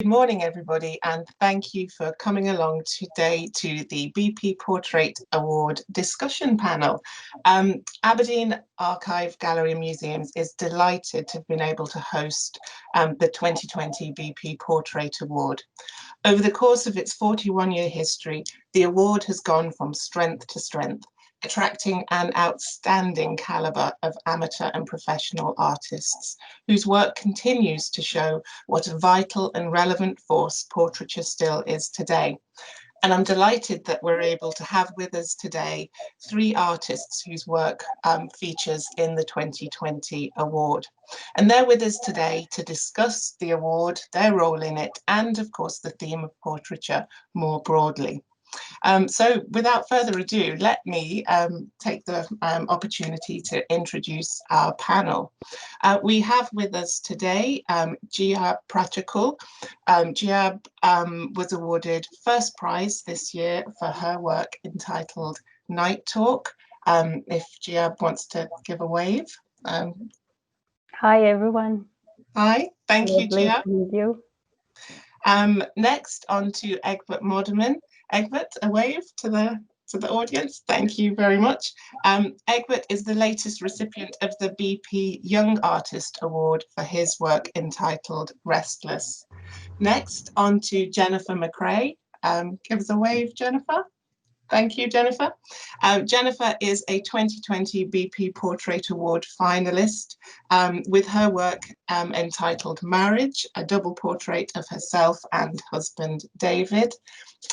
morning, everybody, and thank you for coming along today to the BP Portrait Award discussion panel. Aberdeen Archive Gallery and Museums is delighted to have been able to host the 2020 BP Portrait Award. Over the course of its 41-year history, the award has gone from strength to strength, attracting an outstanding calibre of amateur and professional artists whose work continues to show what a vital and relevant force portraiture still is today. And I'm delighted that we're able to have with us today 3 artists whose work features in the 2020 award. And they're with us today to discuss the award, their role in it, and of course the theme of portraiture more broadly. So without further ado, let me take the opportunity to introduce our panel. We have with us today Gia Prachakul. Gia was awarded first prize this year for her work entitled Night Talk. If Gia wants to give a wave. Hi everyone. Hi, thank you, Gia. To meet you. Next on to Egbert Moderman. Egbert, a wave to the audience. Thank you very much. Egbert is the latest recipient of the BP Young Artist Award for his work entitled Restless. Next on to Jennifer McRae. Give us a wave, Jennifer. Thank you, Jennifer. Jennifer is a 2020 BP Portrait Award finalist with her work entitled Marriage, a double portrait of herself and husband David.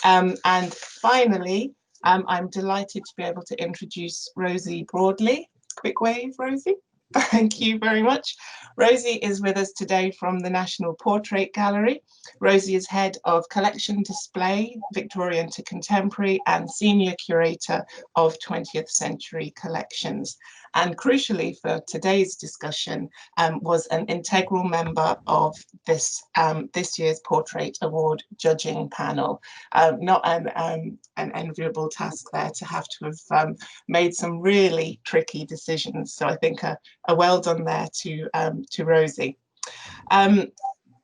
And finally, I'm delighted to be able to introduce Rosie Broadley. Quick wave, Rosie. Thank you very much. Rosie is with us today from the National Portrait Gallery. Rosie is head of collection display, Victorian to Contemporary, and senior curator of 20th century collections. And crucially for today's discussion, was an integral member of this year's Portrait Award judging panel. Not an enviable task there to have made some really tricky decisions. So I think a well done there to Rosie.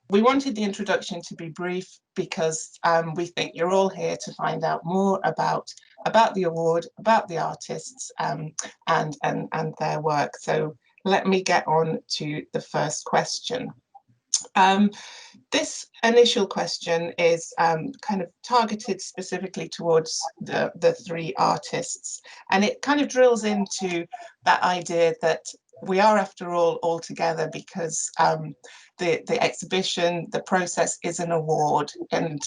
We wanted the introduction to be brief because we think you're all here to find out more about the award, about the artists and their work. So let me get on to the first question. This initial question is kind of targeted specifically towards the 3 artists, and it kind of drills into that idea that we are, after all together because the exhibition, the process is an award. And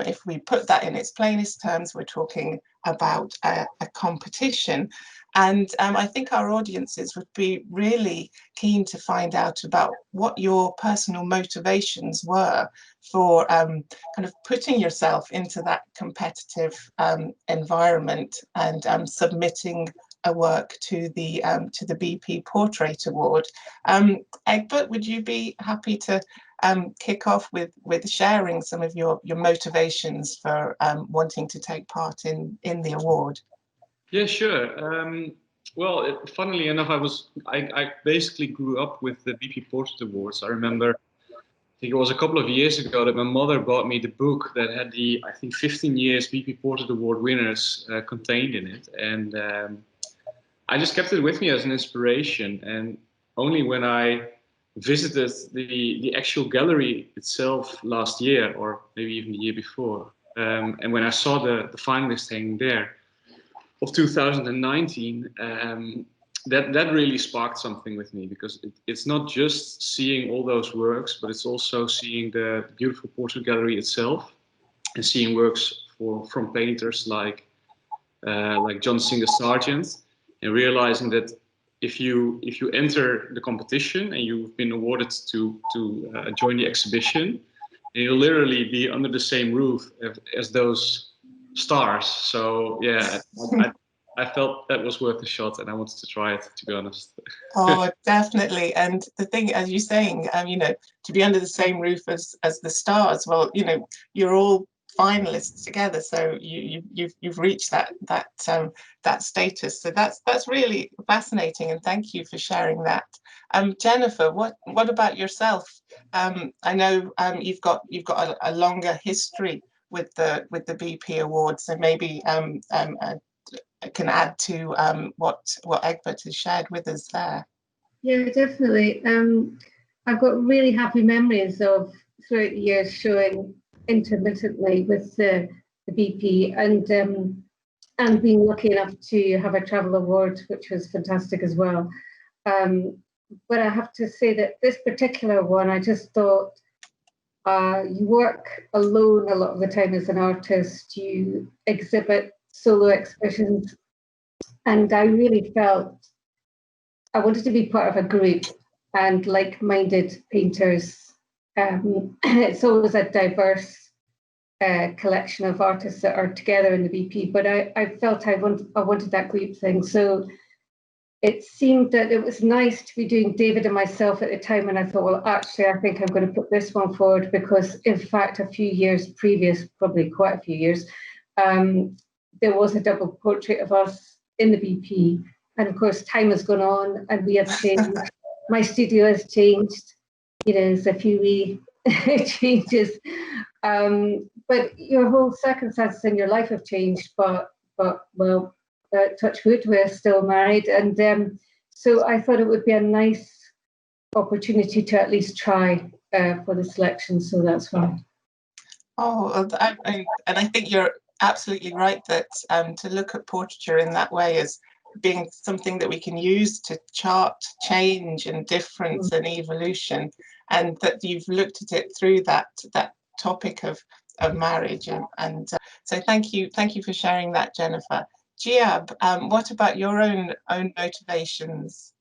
if we put that in its plainest terms, we're talking about a competition. And I think our audiences would be really keen to find out about what your personal motivations were for kind of putting yourself into that competitive environment and submitting a work to the BP Portrait Award. Egbert, would you be happy to kick off with sharing some of your motivations for wanting to take part in the award? Yeah, sure. Well, funnily enough, I basically grew up with the BP Portrait Awards. I remember, I think it was a couple of years ago that my mother bought me the book that had the, I think, 15 years BP Portrait Award winners contained in it. And I just kept it with me as an inspiration. And only when I visited the actual gallery itself last year, or maybe even the year before, and when I saw the finalists hanging there of 2019, that really sparked something with me, because it's not just seeing all those works, but it's also seeing the beautiful portrait gallery itself and seeing works from painters like John Singer Sargent, and realizing that if you enter the competition and you've been awarded to join the exhibition, you'll literally be under the same roof as those stars. So yeah, I felt that was worth a shot, and I wanted to try it, to be honest. Oh, definitely. And the thing, as you're saying, to be under the same roof as the stars, well, you're all finalists together. So you've reached that status. So that's really fascinating, and thank you for sharing that. Jennifer, what about yourself? I know you've got a longer history with the BP Awards, so maybe I can add to what Egbert has shared with us there. Yeah, definitely. I've got really happy memories of throughout the years showing intermittently with the BP, and being lucky enough to have a travel award, which was fantastic as well. But I have to say that this particular one, I just thought, you work alone a lot of the time as an artist, you exhibit solo exhibitions, and I really felt I wanted to be part of a group and like-minded painters. It's always a diverse collection of artists that are together in the BP, but I felt I wanted that group thing. So it seemed that it was nice to be doing David and myself at the time, and I thought, well, actually, I think I'm going to put this one forward because, in fact, a few years previous, probably quite a few years, there was a double portrait of us in the BP. And of course, time has gone on and we have changed. My studio has changed. There's a few wee changes. But your whole circumstances in your life have changed. But well, touch wood, we're still married. And so I thought it would be a nice opportunity to at least try for the selection. So that's why. Oh, and I think you're absolutely right that to look at portraiture in that way is being something that we can use to chart change and difference and evolution, and that you've looked at it through that topic of marriage, and so thank you for sharing that, Jennifer. Giab, what about your own motivations?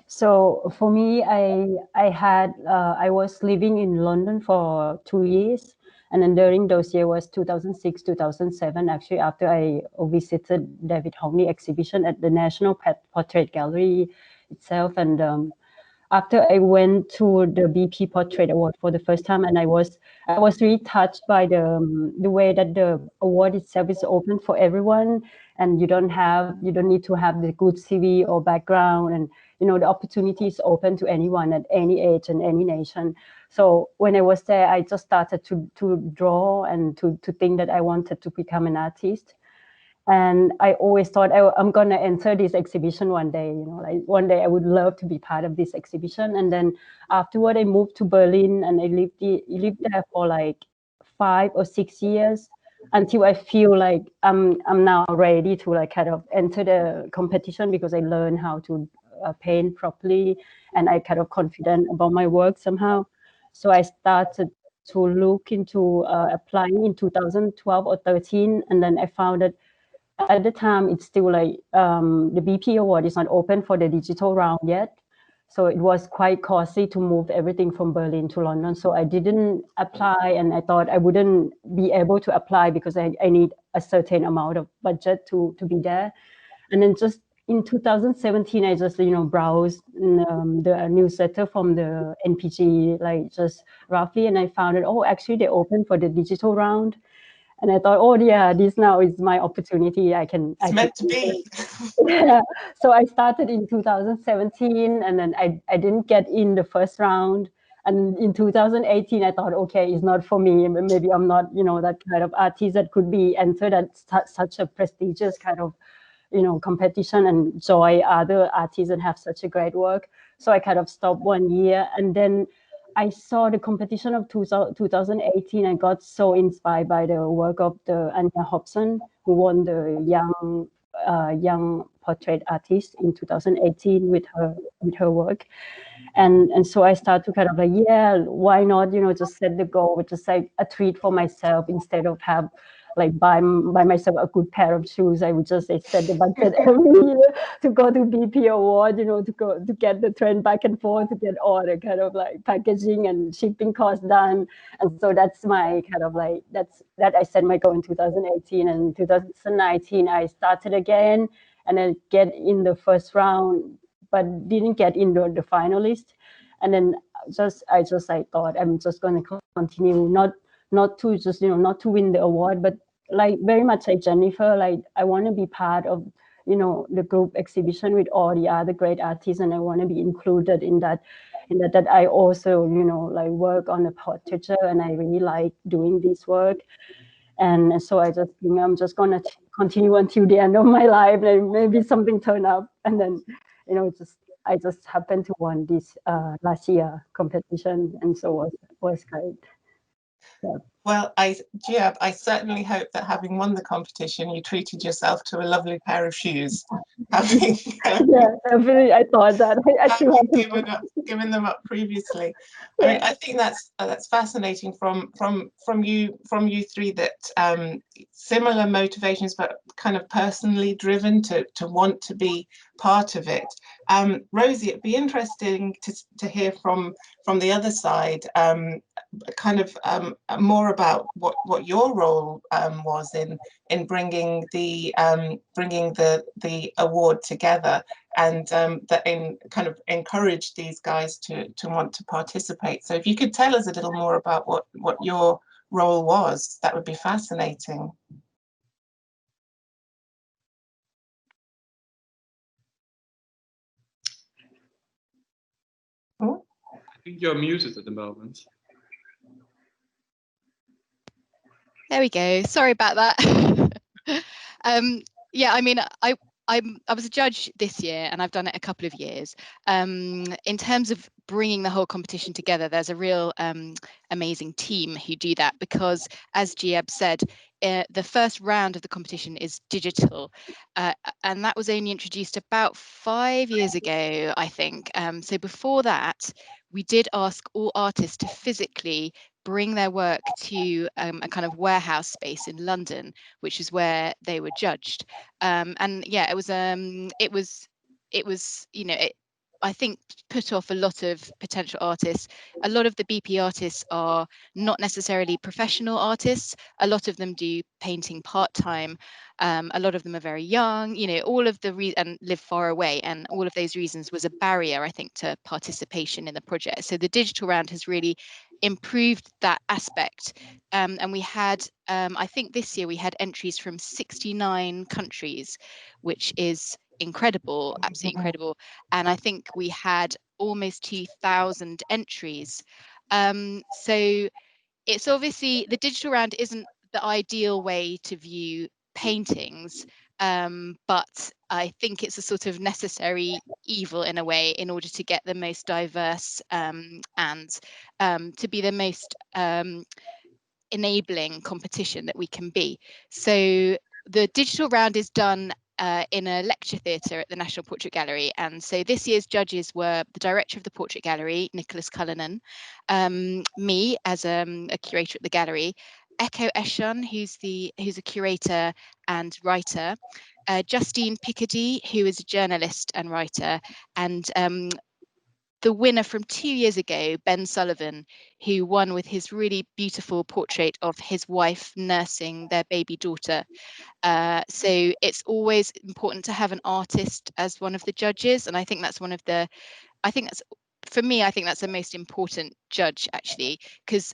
So for me, I was living in London for 2 years. And then during those years was 2006, 2007, actually, after I visited David Hockney exhibition at the National Portrait Gallery itself. And after I went to the BP Portrait Award for the first time, and I was really touched by the way that the award itself is open for everyone, and you don't need to have the good CV or background, and the opportunity is open to anyone at any age and any nation. So when I was there, I just started to draw and to think that I wanted to become an artist. And I always thought I'm going to enter this exhibition one day, like one day I would love to be part of this exhibition. And then afterward, I moved to Berlin and I lived there for like 5 or 6 years until I feel like I'm now ready to like kind of enter the competition, because I learned how to paint properly and I kind of confident about my work somehow. So I started to look into applying in 2012 or 13, and then I found that at the time it's still like the BP award is not open for the digital round yet. So it was quite costly to move everything from Berlin to London. So I didn't apply, and I thought I wouldn't be able to apply because I need a certain amount of budget to be there. And then just in 2017, I just, browsed the newsletter from the NPG, like just roughly, and I found it, actually they open for the digital round. And I thought, oh yeah, this now is my opportunity. It's meant to be. Yeah. So I started in 2017, and then I didn't get in the first round. And in 2018, I thought, okay, it's not for me. Maybe I'm not, that kind of artist that could be entered at such a prestigious kind of, competition and join other artists and have such a great work. So I kind of stopped 1 year, and then I saw the competition of 2018 and got so inspired by the work of the Anya Hobson, who won the young portrait artist in 2018 with her work. And so I started to kind of like, yeah, why not, just set the goal, just like a treat for myself instead of have like buy myself a good pair of shoes. I would just set the budget every year to go to BP Award, to get the train back and forth, to get all the kind of like packaging and shipping costs done. And so that's my kind of like, that I set my goal in 2018. And in 2019, I started again and then get in the first round, but didn't get in the finalist. And then I thought I'm just going to continue, not to just, not to win the award, but like very much like Jennifer, like I want to be part of, the group exhibition with all the other great artists, and I want to be included in that. That I also, like work on the portraiture, and I really like doing this work. And so I just think I'm just gonna continue until the end of my life, and maybe something turn up, and then, I just happened to win this last year competition, and so was great. Yeah. Well, Giab, I certainly hope that having won the competition, you treated yourself to a lovely pair of shoes. Having, yeah, definitely. I thought that. I still have given them up previously. I mean, I think that's fascinating from you three, that similar motivations, but kind of personally driven to want to be part of it. Rosie, it'd be interesting to hear from the other side, kind of more about what your role was in bringing the award together, and that kind of encouraged these guys to want to participate. So if you could tell us a little more about what your role was, that would be fascinating. Oh. I think you're muted at the moment. There we go. Sorry about that. Yeah, I mean, I was a judge this year, and I've done it a couple of years. In terms of bringing the whole competition together, there's a real amazing team who do that, because, as Giab said, the first round of the competition is digital, and that was only introduced about 5 years ago, I think. So before that, we did ask all artists to physically bring their work to a kind of warehouse space in London, which is where they were judged. And yeah, it was I think put off a lot of potential artists. A lot of the BP artists are not necessarily professional artists. A lot of them do painting part-time. A lot of them are very young, all of the and live far away, and all of those reasons was a barrier, I think, to participation in the project. So the digital round has really improved that aspect, and we had I think this year we had entries from 69 countries, which is incredible, absolutely incredible. And I think we had almost 2,000 entries. So it's obviously, the digital round isn't the ideal way to view paintings, but I think it's a sort of necessary evil in a way, in order to get the most diverse and to be the most enabling competition that we can be. So the digital round is done in a lecture theatre at the National Portrait Gallery. And so this year's judges were the director of the Portrait Gallery, Nicholas Cullinan, me as a curator at the gallery, Echo Eshon, who's a curator and writer, Justine Picardy, who is a journalist and writer, and the winner from 2 years ago, Ben Sullivan, who won with his really beautiful portrait of his wife nursing their baby daughter. So it's always important to have an artist as one of the judges, and I think that's for me, I think that's the most important judge, actually, because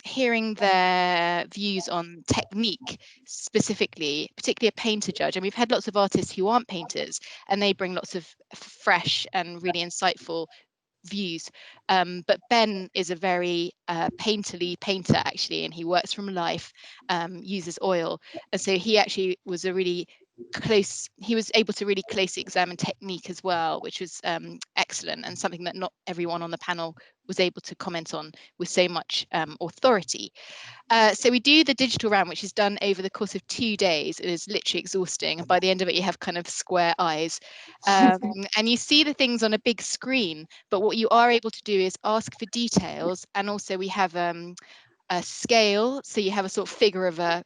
hearing their views on technique specifically, particularly a painter judge, and we've had lots of artists who aren't painters, and they bring lots of fresh and really insightful views, but Ben is a very painterly painter, actually, and he works from life, uses oil, and so he actually was he was able to really closely examine technique as well, which was excellent, and something that not everyone on the panel was able to comment on with so much authority. So we do the digital round, which is done over the course of 2 days. It is literally exhausting, and by the end of it you have kind of square eyes, and you see the things on a big screen, but what you are able to do is ask for details. And also we have a scale, so you have a sort of figure of a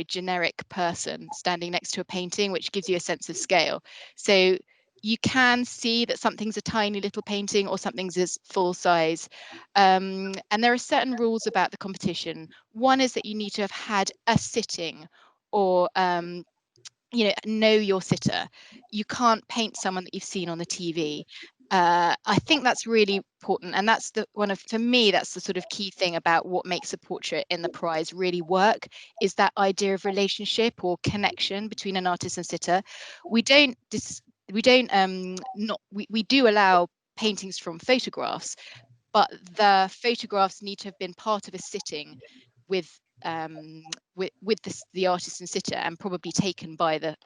generic person standing next to a painting, which gives you a sense of scale. So you can see that something's a tiny little painting or something's is full size. And there are certain rules about the competition. One is that you need to have had a sitting, or know your sitter. You can't paint someone that you've seen on the TV. I think that's really important, and that's for me, that's the sort of key thing about what makes a portrait in the prize really work, is that idea of relationship or connection between an artist and sitter. We do allow paintings from photographs, but the photographs need to have been part of a sitting with the artist and sitter, and probably taken by the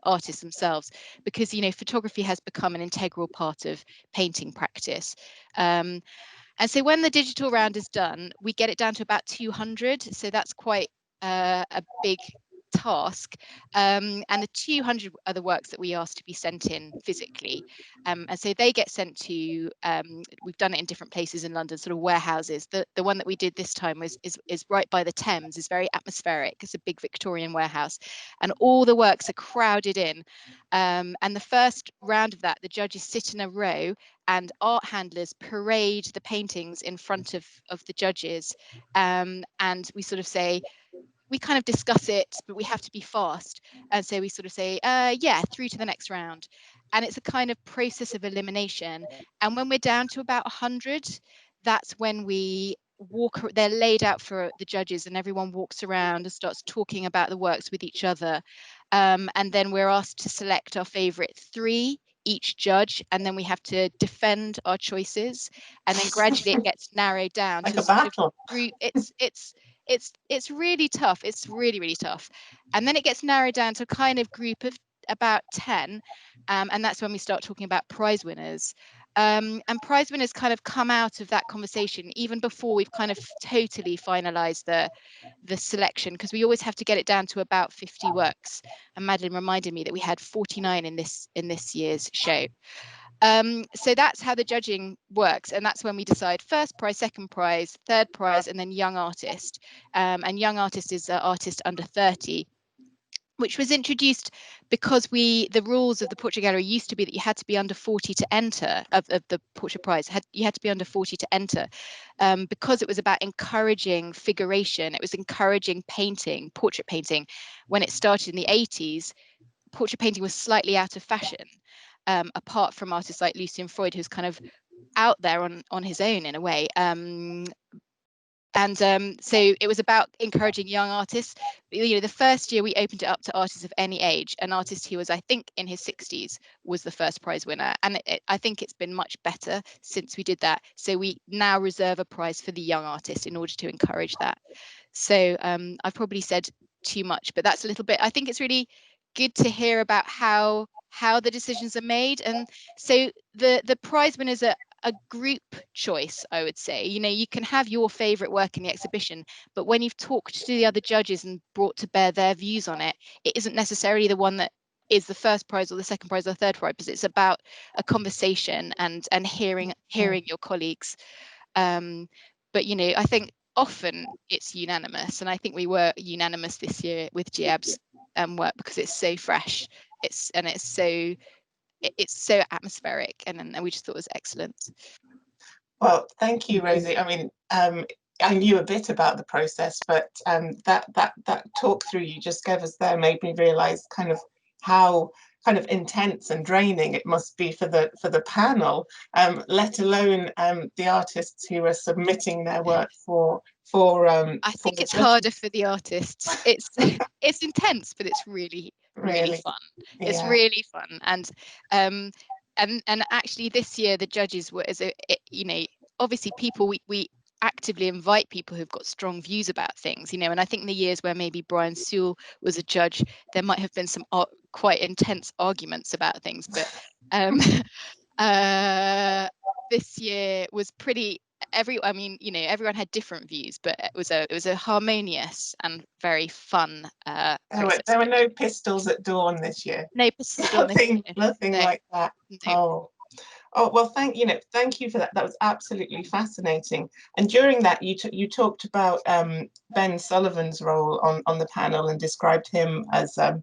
artists themselves, because photography has become an integral part of painting practice. And so when the digital round is done, we get it down to about 200, so that's quite a big task, and the 200 are the works that we ask to be sent in physically, and so they get sent to we've done it in different places in London, sort of warehouses. The one that we did this time is right by the Thames, is very atmospheric. It's a big Victorian warehouse, and all the works are crowded in, and the first round of that, the judges sit in a row and art handlers parade the paintings in front of the judges, and we sort of say, we kind of discuss it, but we have to be fast. And so we sort of say, yeah, through to the next round. And it's a kind of process of elimination. And when we're down to about 100, that's when we they're laid out for the judges, and everyone walks around and starts talking about the works with each other. And then we're asked to select our favorite 3, each judge, and then we have to defend our choices. And then gradually it gets narrowed down like to a battle. group. It's really tough. It's really, really tough. And then it gets narrowed down to a kind of group of about 10. And that's when we start talking about prize winners. And prize winners kind of come out of that conversation even before we've kind of totally finalized the selection, because we always have to get it down to about 50 works. And Madeline reminded me that we had 49 in this year's show. So that's how the judging works, and that's when we decide first prize, second prize, third prize, and then young artist. And young artist is an artist under 30, which was introduced because the rules of the Portrait Gallery used to be that you had to be under 40 to enter, of the Portrait Prize. You had to be under 40 to enter, because it was about encouraging figuration. It was encouraging painting, portrait painting. When it started in the 80s, portrait painting was slightly out of fashion. Apart from artists like Lucian Freud, who's kind of out there on his own in a way. So it was about encouraging young artists. The first year we opened it up to artists of any age. An artist who was, I think, in his 60s was the first prize winner. And I think it's been much better since we did that. So we now reserve a prize for the young artist in order to encourage that. So I've probably said too much, but that's a little bit. I think it's really good to hear about how the decisions are made. And so the prize winners are a group choice, I would say. You can have your favorite work in the exhibition, but when you've talked to the other judges and brought to bear their views on it, it isn't necessarily the one that is the first prize or the second prize or the third prize, because it's about a conversation and hearing your colleagues. But I think often it's unanimous, and I think we were unanimous this year with Giab's work, because it's so fresh, it's so atmospheric, and we just thought it was excellent. Well, thank you, Rosie. I mean, I knew a bit about the process, but that talk through you just gave us there made me realise kind of how kind of intense and draining it must be for the panel, let alone the artists who are submitting their work for I think it's harder for the artists. It's intense, but it's really fun. It's really fun. And actually this year the judges were, obviously people, we actively invite people who've got strong views about things, and I think in the years where maybe Brian Sewell was a judge, there might have been some quite intense arguments about things, but this year was pretty, everyone had different views, but it was a harmonious and very fun process. There were no pistols at dawn this year. No pistols at dawn. Nothing no. like that. No. Oh well, thank you for that. That was absolutely fascinating. And during that, you talked about Ben Sullivan's role on the panel and described him as a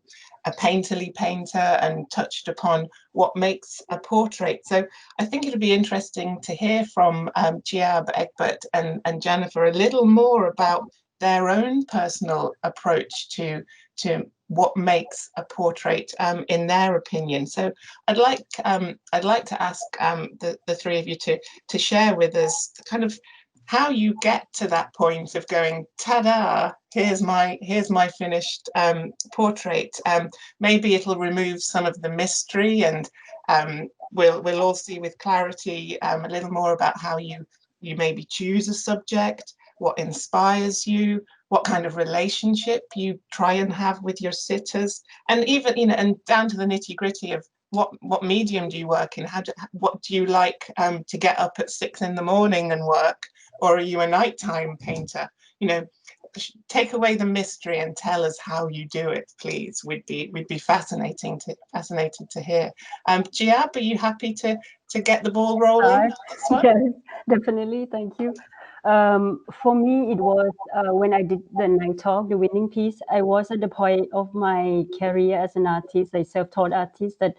painterly painter and touched upon what makes a portrait. So I think it'd be interesting to hear from Giab, Egbert, and Jennifer a little more about their own personal approach to to what makes a portrait in their opinion. So I'd like to ask the three of you to share with us kind of how you get to that point of going, ta-da, here's my finished portrait. Maybe it'll remove some of the mystery, and we'll all see with clarity a little more about how you maybe choose a subject, what inspires you, what kind of relationship you try and have with your sitters, and even, you know, and down to the nitty-gritty of what medium do you work in? What do you like to get up at 6 in the morning and work, or are you a nighttime painter? You know, take away the mystery and tell us how you do it, please. We'd be fascinated to hear. Giab, are you happy to get the ball rolling on this one? Yes, definitely. Thank you. For me, it was when I did the Night Talk, the winning piece. I was at the point of my career as an artist, a self-taught artist, that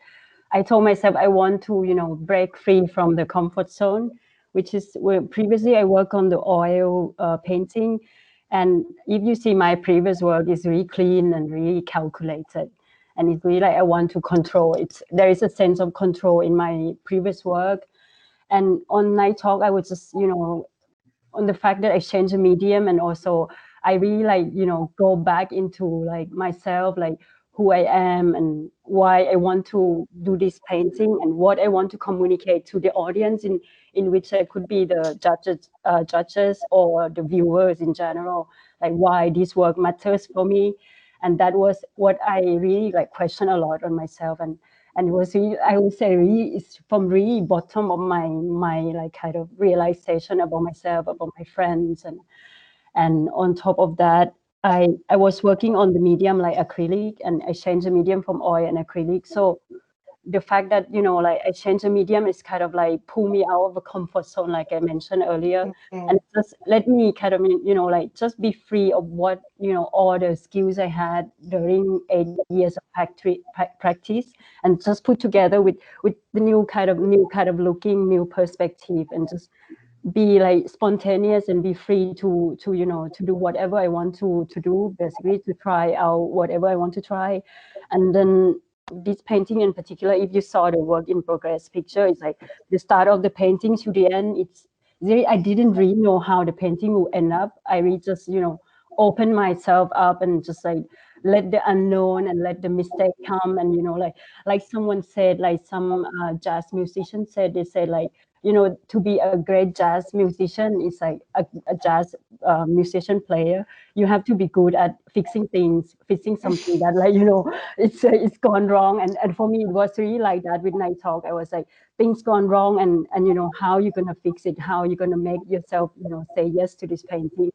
I told myself I want to, you know, break free from the comfort zone, which is where previously I worked on the oil painting. And if you see my previous work, it's really clean and really calculated. And it's really like I want to control it. There is a sense of control in my previous work. And on Night Talk, I was just, you know, on the fact that I changed the medium, and also I really like, you know, go back into like myself, like who I am and why I want to do this painting and what I want to communicate to the audience, in which I could be the judges or the viewers in general, like why this work matters for me. And that was what I really like question a lot on myself. And it was really, I would say, really, it's from really bottom of my like kind of realization about myself, about my friends, and on top of that, I was working on the medium like acrylic, and I changed the medium from oil and acrylic. So the fact that, you know, like I changed the medium is kind of like pull me out of a comfort zone, like I mentioned earlier, and just let me kind of, you know, like just be free of what, you know, all the skills I had during 8 years of practice, and just put together with the new kind of looking, new perspective, and just be like spontaneous and be free to you know, to do whatever I want to do, basically to try out whatever I want to try. And then this painting in particular, if you saw the work in progress picture, it's like the start of the painting to the end, it's really, I didn't really know how the painting will end up. I really just, you know, open myself up and just like let the unknown and let the mistake come. And, you know, like someone said, like some jazz musician said, they said like, you know, to be a great jazz musician is like a jazz musician player. You have to be good at fixing things, fixing something that, like, you know, it's gone wrong. And for me, it was really like that with Night Talk. I was like, things gone wrong, and you know, how you're gonna fix it? How you're gonna make yourself, you know, say yes to this painting?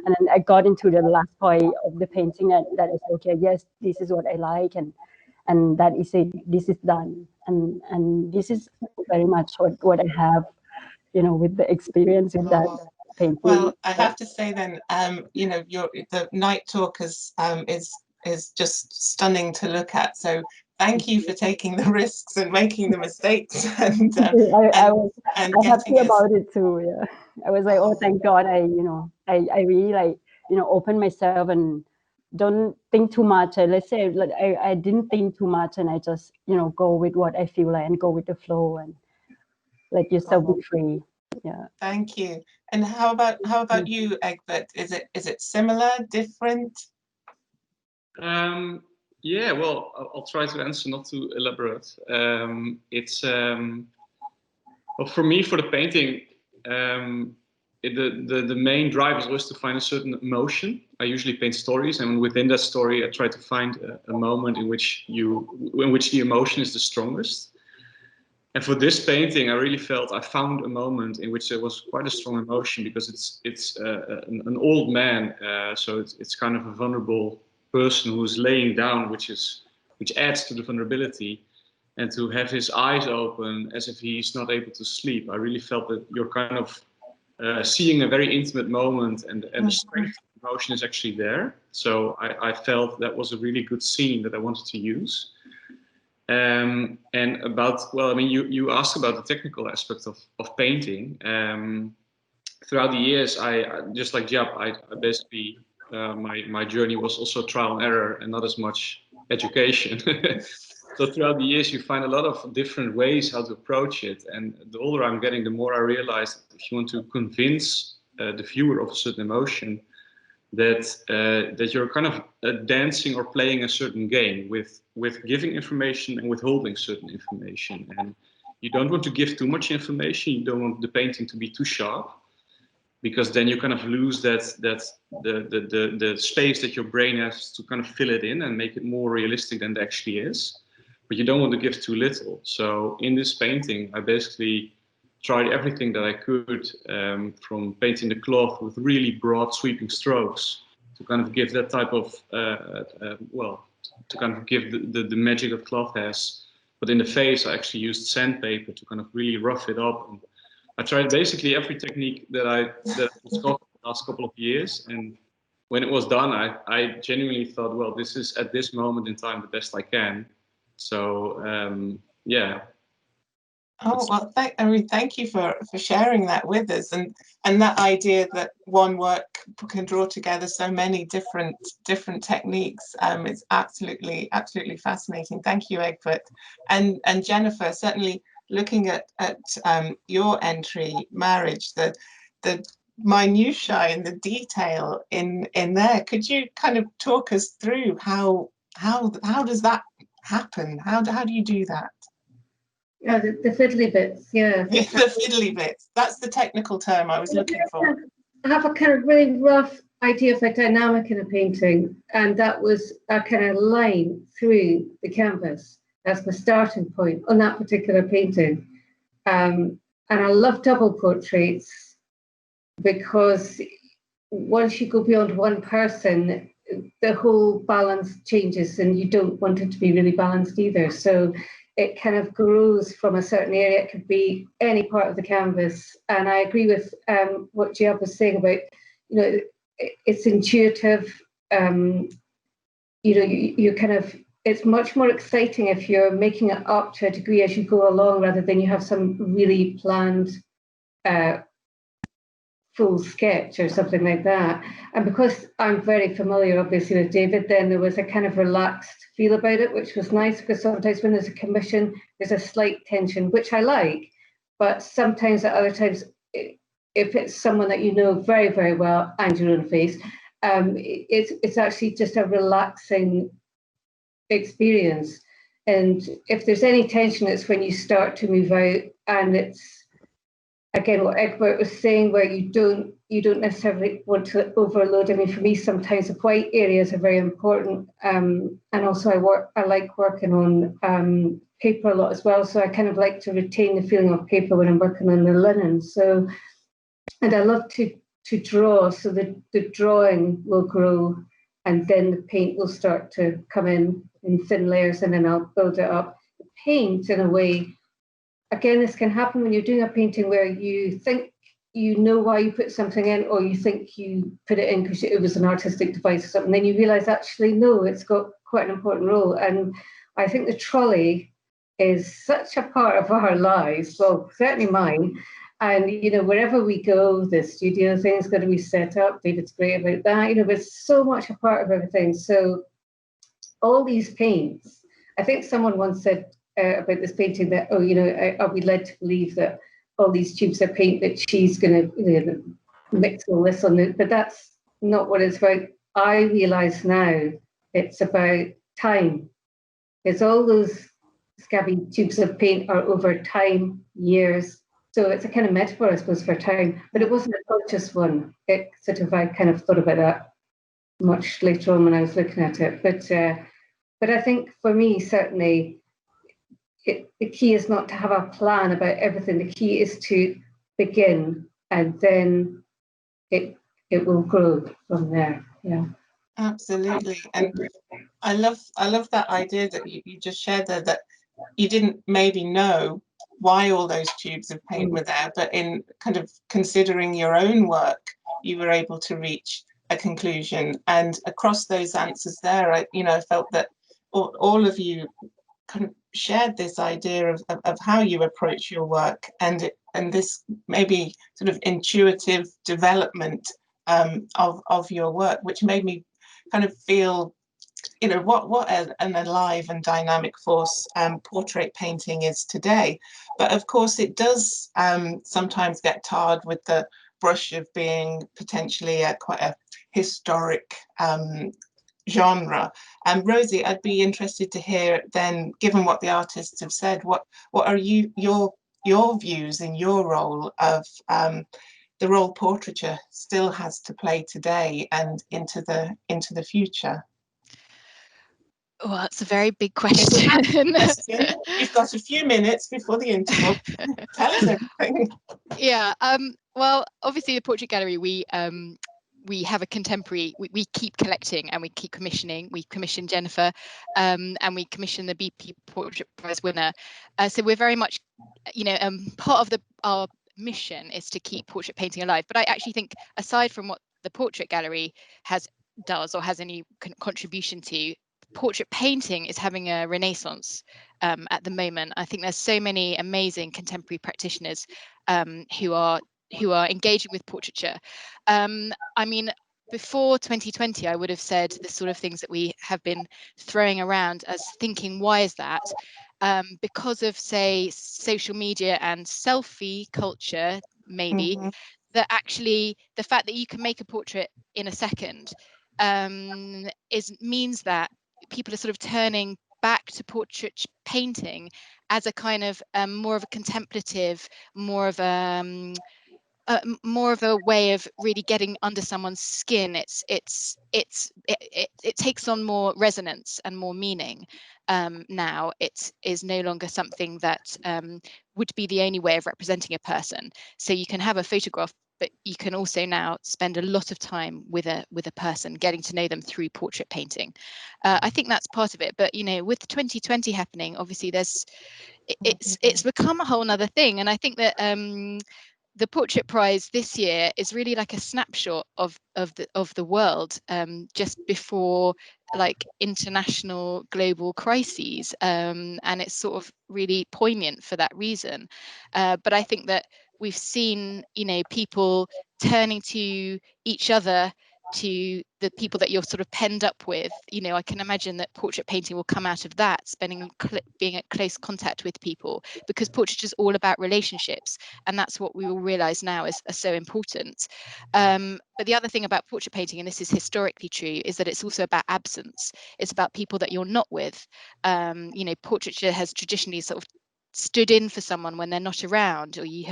And then I got into the last point of the painting that is okay. Yes, this is what I like, and that is it. This is done, and this is very much what I have, you know, with the experience with that painting. Well, I have to say then, you know, the Night Talk is just stunning to look at. So thank you for taking the risks and making the mistakes and I was happy getting about it too. Yeah, I was like, oh, thank God, I really like, you know, open myself and don't think too much. Let's say like I didn't think too much, and I just, you know, go with what I feel like and go with the flow and let yourself be free. Yeah. Thank you. And how about you, Egbert? Is it similar, different? Yeah, well, I'll try to answer, not too elaborate. It's well, for me, for the painting, the main drive is always to find a certain emotion. I usually paint stories, and within that story, I try to find a moment in which the emotion is the strongest. And for this painting, I really felt I found a moment in which there was quite a strong emotion, because it's an old man, so it's kind of a vulnerable person who's laying down, which adds to the vulnerability. And to have his eyes open as if he's not able to sleep, I really felt that you're kind of seeing a very intimate moment, and the strength of emotion is actually there. So I felt that was a really good scene that I wanted to use. And about, well, I mean, you asked about the technical aspect of painting. Throughout the years, I just like Giab, I basically my journey was also trial and error and not as much education. So throughout the years, you find a lot of different ways how to approach it. And the older I'm getting, the more I realize that if you want to convince the viewer of a certain emotion, that you're kind of dancing or playing a certain game with giving information and withholding certain information. And you don't want to give too much information. You don't want the painting to be too sharp, because then you kind of lose the space that your brain has to kind of fill it in and make it more realistic than it actually is. But you don't want to give too little. So in this painting, I basically tried everything that I could, from painting the cloth with really broad sweeping strokes to kind of give that type of, to kind of give the magic that cloth has. But in the face, I actually used sandpaper to kind of really rough it up. And I tried basically every technique that I discovered the last couple of years. And when it was done, I genuinely thought, well, this is at this moment in time the best I can. So yeah. Oh, well, thank you for sharing that with us, and that idea that one work can draw together so many different techniques. It's absolutely fascinating. Thank you, Egbert. And Jennifer, certainly looking at your entry, Marriage, the minutiae and the detail in there. Could you kind of talk us through how does that happen? How do you do that? Yeah, the fiddly bits, yeah. The fiddly bits. That's the technical term I was looking for. I have a kind of really rough idea of a dynamic in a painting, and that was a kind of line through the canvas. That's the starting point on that particular painting. And I love double portraits because once you go beyond one person, the whole balance changes, and you don't want it to be really balanced either. So it kind of grows from a certain area. It could be any part of the canvas. And I agree with what Giab was saying about, it's intuitive. You kind of, it's much more exciting if you're making it up to a degree as you go along, rather than you have some really planned full sketch or something like that. And because I'm very familiar, obviously, with David, then there was a kind of relaxed feel about it, which was nice, because sometimes when there's a commission, there's a slight tension, which I like. But sometimes at other times, if it's someone that you know very, very well and your own face, it's actually just a relaxing experience. And if there's any tension, it's when you start to move out, and it's, again, what Egbert was saying, where you don't necessarily want to overload. I mean, for me, sometimes the white areas are very important, and also I like working on paper a lot as well. So I kind of like to retain the feeling of paper when I'm working on the linen. So, and I love to draw, so the drawing will grow, and then the paint will start to come in thin layers, and then I'll build it up. The paint, in a way. Again, this can happen when you're doing a painting where you think you know why you put something in, or you think you put it in because it was an artistic device or something. Then you realise, actually, no, it's got quite an important role. And I think the trolley is such a part of our lives, well, certainly mine. And, wherever we go, the studio thing's got to be set up. David's great about that. It's so much a part of everything. So all these paints, I think someone once said, about this painting that, are we led to believe that all these tubes of paint that she's going to mix all this on it? But that's not what it's about. I realise now it's about time. It's all those scabby tubes of paint are over time, years. So it's a kind of metaphor, I suppose, for time. But it wasn't a conscious one. I kind of thought about that much later on when I was looking at it. But I think for me, certainly, the key is not to have a plan about everything. The key is to begin, and then it will grow from there. Yeah, absolutely. And I love that idea that you just shared there, that you didn't maybe know why all those tubes of paint were there, but in kind of considering your own work, you were able to reach a conclusion. And across those answers there, I felt that all of you kind of shared this idea of how you approach your work, and this maybe sort of intuitive development of your work, which made me kind of feel, you know, what an alive and dynamic force portrait painting is today. But of course, it does sometimes get tarred with the brush of being potentially quite a historic genre. And Rosie, I'd be interested to hear then, given what the artists have said, what are your views in your role of the role portraiture still has to play today and into the future? Well, that's a very big question. You've got a few minutes before the interval. Tell us everything. Yeah. Well, obviously, the Portrait Gallery, we have a contemporary. We keep collecting and we keep commissioning. We commissioned Jennifer, and we commissioned the BP Portrait Prize winner. So we're very much, you know, part of our mission is to keep portrait painting alive. But I actually think, aside from what the Portrait Gallery does or has any contribution to, portrait painting is having a renaissance at the moment. I think there's so many amazing contemporary practitioners who are engaging with portraiture. I mean, before 2020, I would have said the sort of things that we have been throwing around as thinking, why is that? Because of, say, social media and selfie culture, maybe, that actually the fact that you can make a portrait in a second means that people are sort of turning back to portrait painting as a kind of more of a contemplative, more of a way of really getting under someone's skin. It takes on more resonance and more meaning. Now it is no longer something that would be the only way of representing a person. So you can have a photograph, but you can also now spend a lot of time with a person, getting to know them through portrait painting. I think that's part of it. But you know, with 2020 happening, obviously it's become a whole nother thing. And I think that the Portrait Prize this year is really like a snapshot of the world just before like international global crises, and it's sort of really poignant for that reason. But I think that we've seen, you know, people turning to each other, to the people that you're sort of penned up with. You know, I can imagine that portrait painting will come out of that, being at close contact with people, because portraiture is all about relationships, and that's what we will realize now is so important. But the other thing about portrait painting, and this is historically true, is that it's also about absence. It's about people that you're not with. You know, portraiture has traditionally sort of stood in for someone when they're not around, or you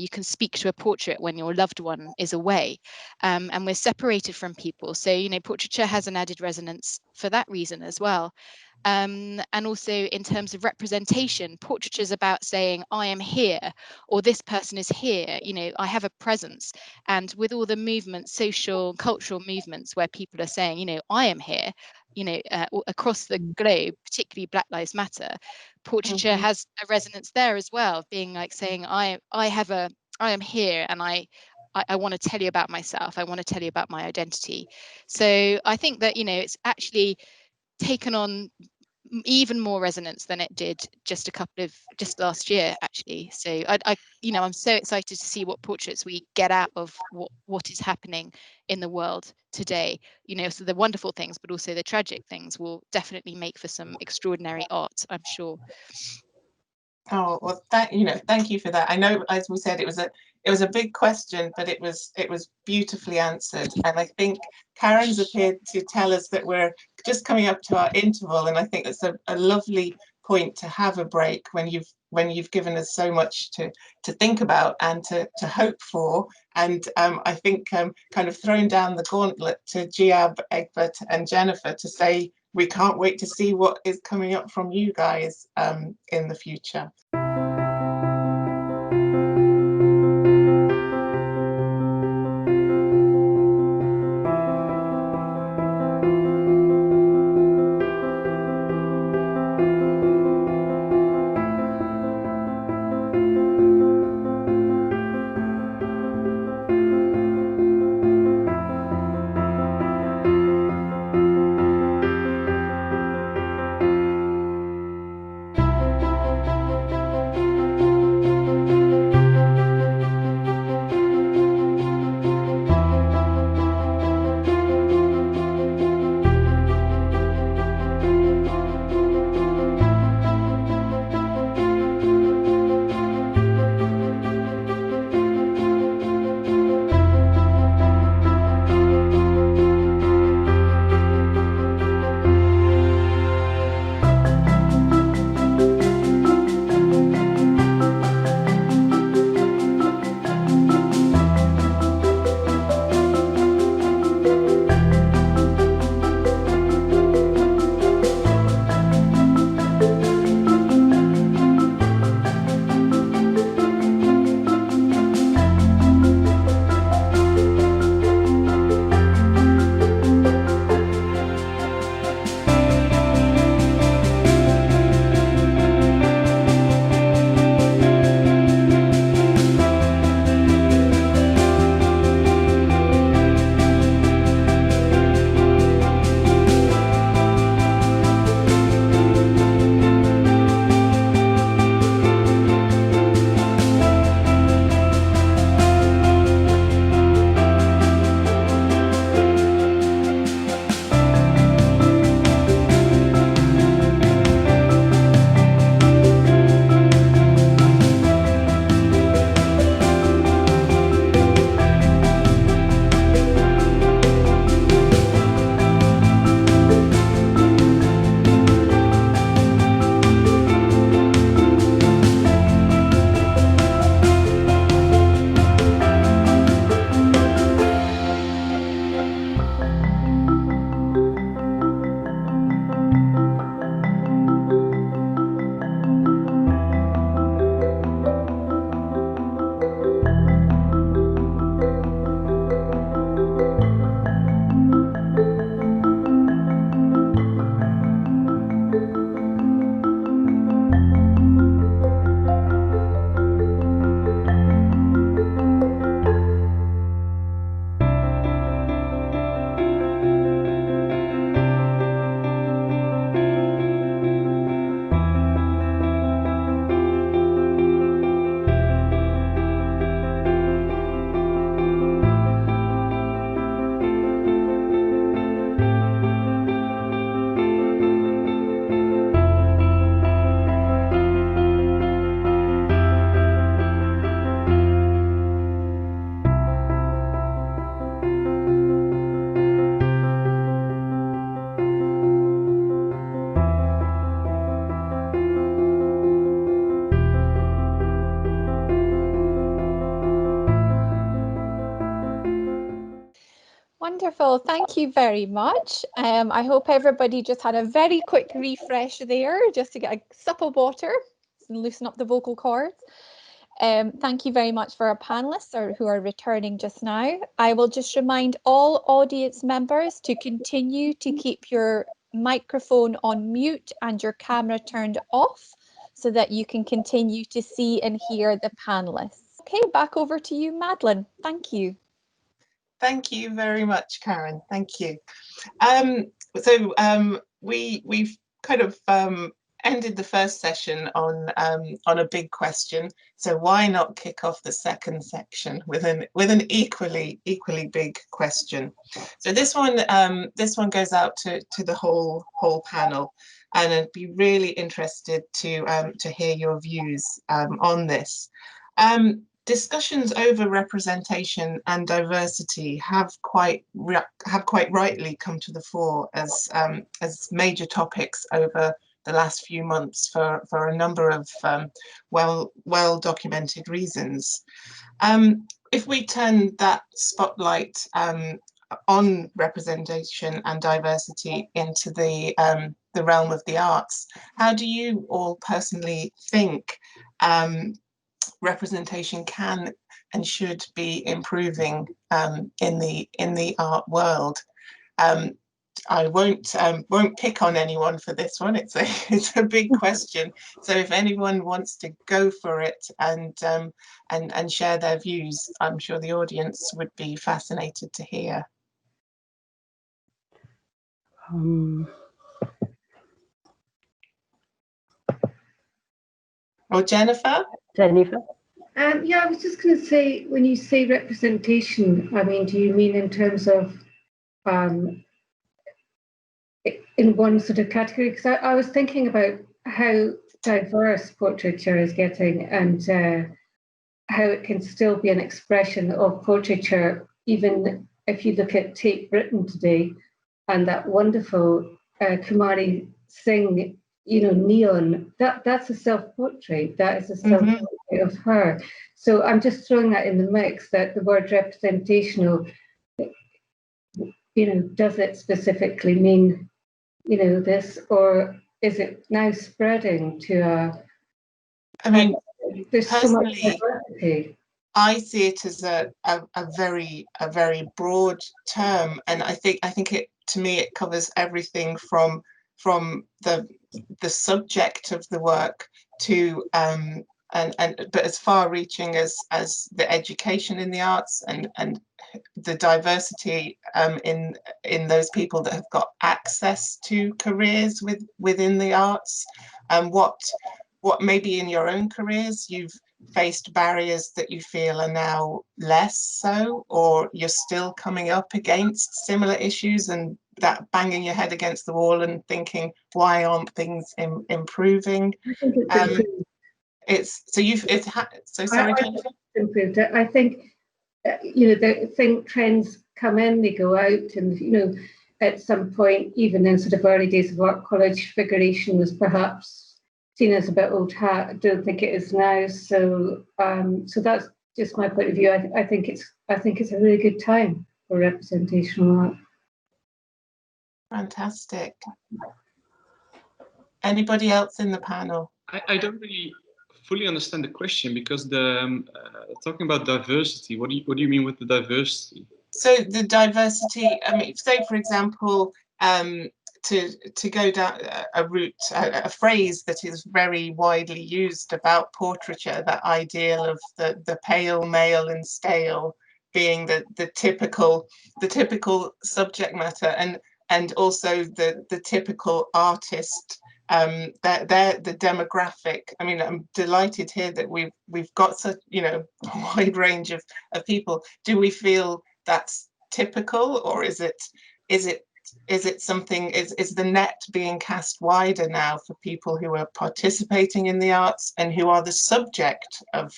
can speak to a portrait when your loved one is away, and we're separated from people. So, you know, portraiture has an added resonance for that reason as well. And also in terms of representation, portraiture is about saying, I am here, or this person is here, you know, I have a presence. And with all the movements, social, cultural movements, where people are saying, you know, I am here, you know, across the globe, particularly Black Lives Matter, portraiture has a resonance there as well, being like saying, I am here, and I want to tell you about myself. I want to tell you about my identity. So I think that, you know, it's actually taken on even more resonance than it did just last year, actually. So I'm so excited to see what portraits we get out of what is happening in the world today. You know, so the wonderful things, but also the tragic things, will definitely make for some extraordinary art, I'm sure. Oh, well, thank you for that. I know, as we said, it was a big question, but it was beautifully answered. And I think Karen's appeared to tell us that we're just coming up to our interval, and I think it's a lovely point to have a break when you've given us so much to think about and to hope for. And I think kind of thrown down the gauntlet to Giab, Egbert, and Jennifer to say, we can't wait to see what is coming up from you guys in the future. Wonderful. Thank you very much. I hope everybody just had a very quick refresh there, just to get a sup of water and loosen up the vocal cords. Thank you very much for our panelists who are returning just now. I will just remind all audience members to continue to keep your microphone on mute and your camera turned off so that you can continue to see and hear the panelists. Okay, back over to you, Madeline. Thank you. Thank you very much, Karen. Thank you. We've kind of ended the first session on a big question. So why not kick off the second section with an equally big question? So this one goes out to the whole panel, and I'd be really interested to hear your views on this. Discussions over representation and diversity have quite rightly come to the fore as major topics over the last few months for a number of well documented reasons. If we turn that spotlight on representation and diversity into the realm of the arts, how do you all personally think representation can and should be improving in the art world? I won't pick on anyone for this one. It's a big question. So if anyone wants to go for it and share their views, I'm sure the audience would be fascinated to hear. Or Jennifer? Jennifer? Yeah, I was just going to say, when you say representation, I mean, do you mean in terms of in one sort of category? Because I was thinking about how diverse portraiture is getting and how it can still be an expression of portraiture, even if you look at Tate Britain today and that wonderful Kumari Singh, neon, that's a self-portrait. That is a self-portrait of her. So I'm just throwing that in the mix, that the word representational, does it specifically mean, this, or is it now spreading to there's so much diversity. I see it as a very broad term, and I think it, to me, it covers everything from the subject of the work to but as far reaching as the education in the arts and the diversity in those people that have got access to careers within the arts, and what maybe in your own careers you've faced barriers that you feel are now less so, or you're still coming up against similar issues and that banging your head against the wall and thinking, why aren't things improving? Sorry, Jennifer. Improved. I think trends come in, they go out, and at some point, even in sort of early days of art college, figuration was perhaps seen as a bit old hat. I don't think it is now. So that's just my point of view. I think it's a really good time for representational art. Fantastic. Anybody else in the panel? I don't really fully understand the question, because talking about diversity, what do you mean with the diversity? So the diversity, I mean, say for example, to go down a route, a phrase that is very widely used about portraiture, that ideal of the pale, male and stale being the typical subject matter, and also the typical artist, they're the demographic. I mean, I'm delighted here that we've got such a wide range of people. Do we feel that's typical, or is it something, is the net being cast wider now for people who are participating in the arts and who are the subject of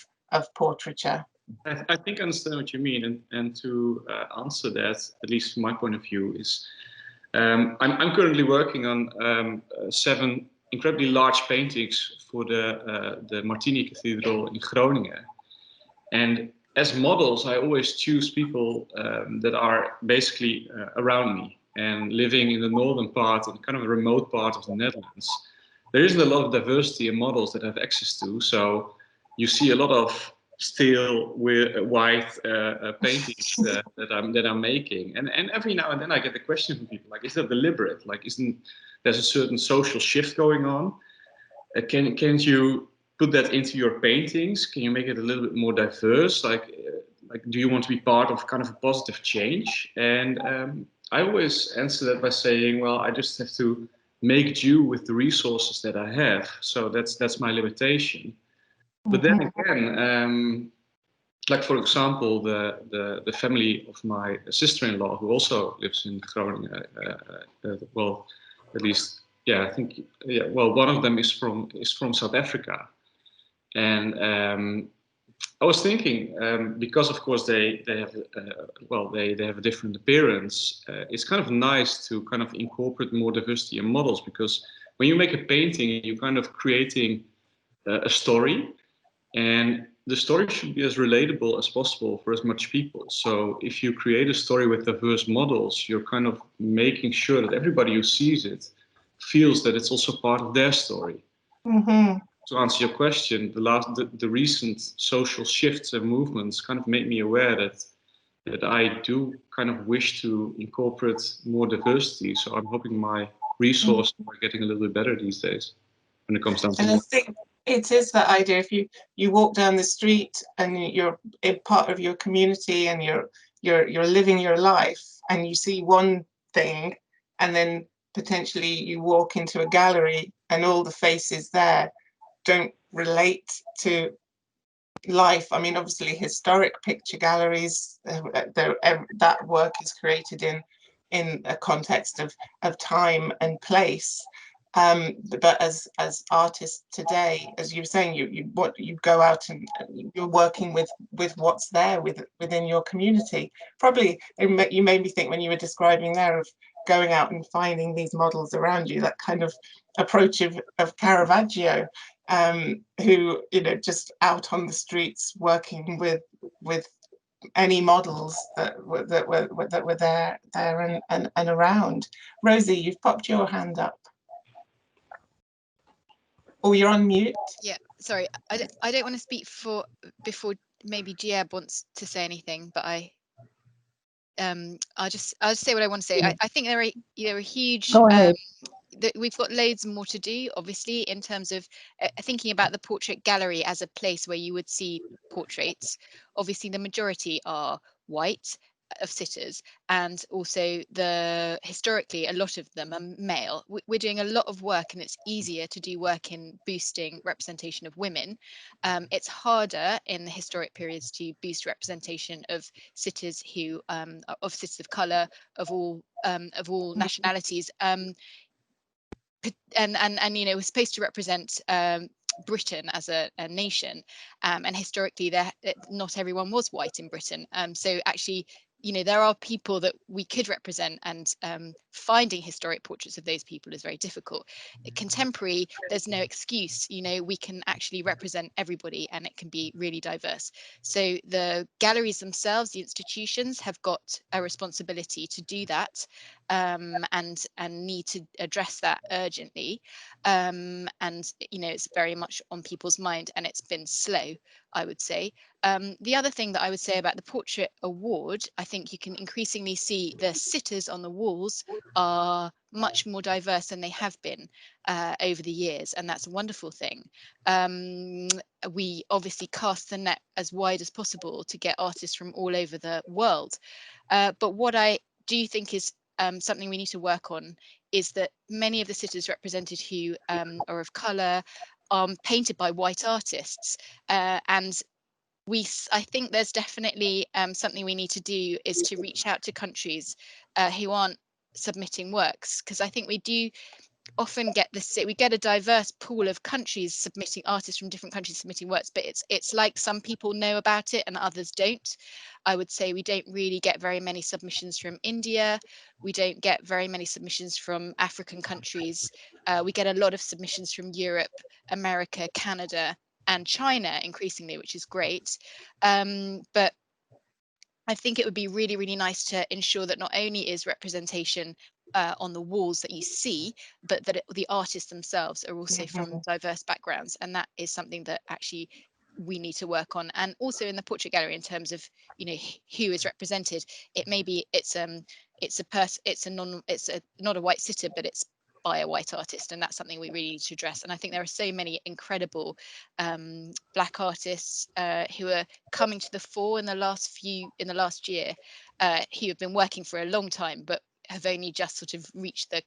portraiture? I think I understand what you mean, and to answer that, at least from my point of view, is I'm currently working on 7 incredibly large paintings for the Martini Cathedral in Groningen, and as models, I always choose people that are basically around me. And living in the northern part, and kind of a remote part of the Netherlands, there isn't a lot of diversity in models that I have access to. So you see a lot of still with white paintings that I'm making, and every now and then I get the question from people like, is that deliberate? Like, isn't there's a certain social shift going on? Can't you put that into your paintings? Can you make it a little bit more diverse? Like do you want to be part of kind of a positive change? And I always answer that by saying, well, I just have to make do with the resources that I have. So that's my limitation. But then again, like for example, the family of my sister-in-law, who also lives in Groningen, well, at least, yeah, I think, yeah, well, one of them is from South Africa, and I was thinking, because of course they have well, they have a different appearance. It's kind of nice to kind of incorporate more diversity in models, because when you make a painting, you're kind of creating a story, and the story should be as relatable as possible for as much people. So if you create a story with diverse models, you're kind of making sure that everybody who sees it feels that it's also part of their story. To answer your question, the recent social shifts and movements kind of made me aware that I do kind of wish to incorporate more diversity. So I'm hoping my resources are getting a little bit better these days when it comes down to. And I think it is that idea. If you walk down the street and you're a part of your community and you're living your life, and you see one thing, and then potentially you walk into a gallery and all the faces there don't relate to life. I mean, obviously historic picture galleries, that work is created in a context of time and place. But as artists today, as you were saying, you go out and you're working with what's there within your community. Probably you made me think when you were describing there of going out and finding these models around you, that kind of approach of Caravaggio, who, you know, just out on the streets working with any models that were there and around. Rosie, you've popped your hand up. Oh, you're on mute. Yeah, sorry, I don't want to speak before maybe Giab wants to say anything, but I'll just say what I want to say. I think there are huge. Go ahead. We've got loads more to do, obviously, in terms of thinking about the portrait gallery as a place where you would see portraits. Obviously, the majority are white of sitters, and also historically a lot of them are male. We're doing a lot of work, and it's easier to do work in boosting representation of women. It's harder in the historic periods to boost representation of sitters who of sitters of color, of all nationalities. And you know, we're supposed to represent Britain as a nation, and historically not everyone was white in Britain, so actually, you know, there are people that we could represent, and finding historic portraits of those people is very difficult. Contemporary, there's no excuse, you know, we can actually represent everybody, and it can be really diverse. So the galleries themselves, the institutions, have got a responsibility to do that, and need to address that urgently, and you know, it's very much on people's mind, and it's been slow, I would say. The other thing that I would say about the Portrait Award, I think you can increasingly see the sitters on the walls are much more diverse than they have been over the years, and that's a wonderful thing. We obviously cast the net as wide as possible to get artists from all over the world, but what I do think is something we need to work on is that many of the sitters represented who are of colour are painted by white artists, and I think there's definitely something we need to do is to reach out to countries who aren't submitting works, because I think we do often get we get a diverse pool of countries submitting, artists from different countries submitting works, but it's like some people know about it and others don't. I would say we don't really get very many submissions from India. We don't get very many submissions from African countries. We get a lot of submissions from Europe, America, Canada, and China increasingly, which is great. But I think it would be really, really nice to ensure that not only is representation on the walls that you see, but that the artists themselves are also from diverse backgrounds. And that is something that actually we need to work on. And also in the portrait gallery, in terms of, you know, who is represented, it may be it's not a white sitter, but it's by a white artist, and that's something we really need to address. And I think there are so many incredible Black artists who are coming to the fore in the last year, who have been working for a long time, but have only just sort of reached the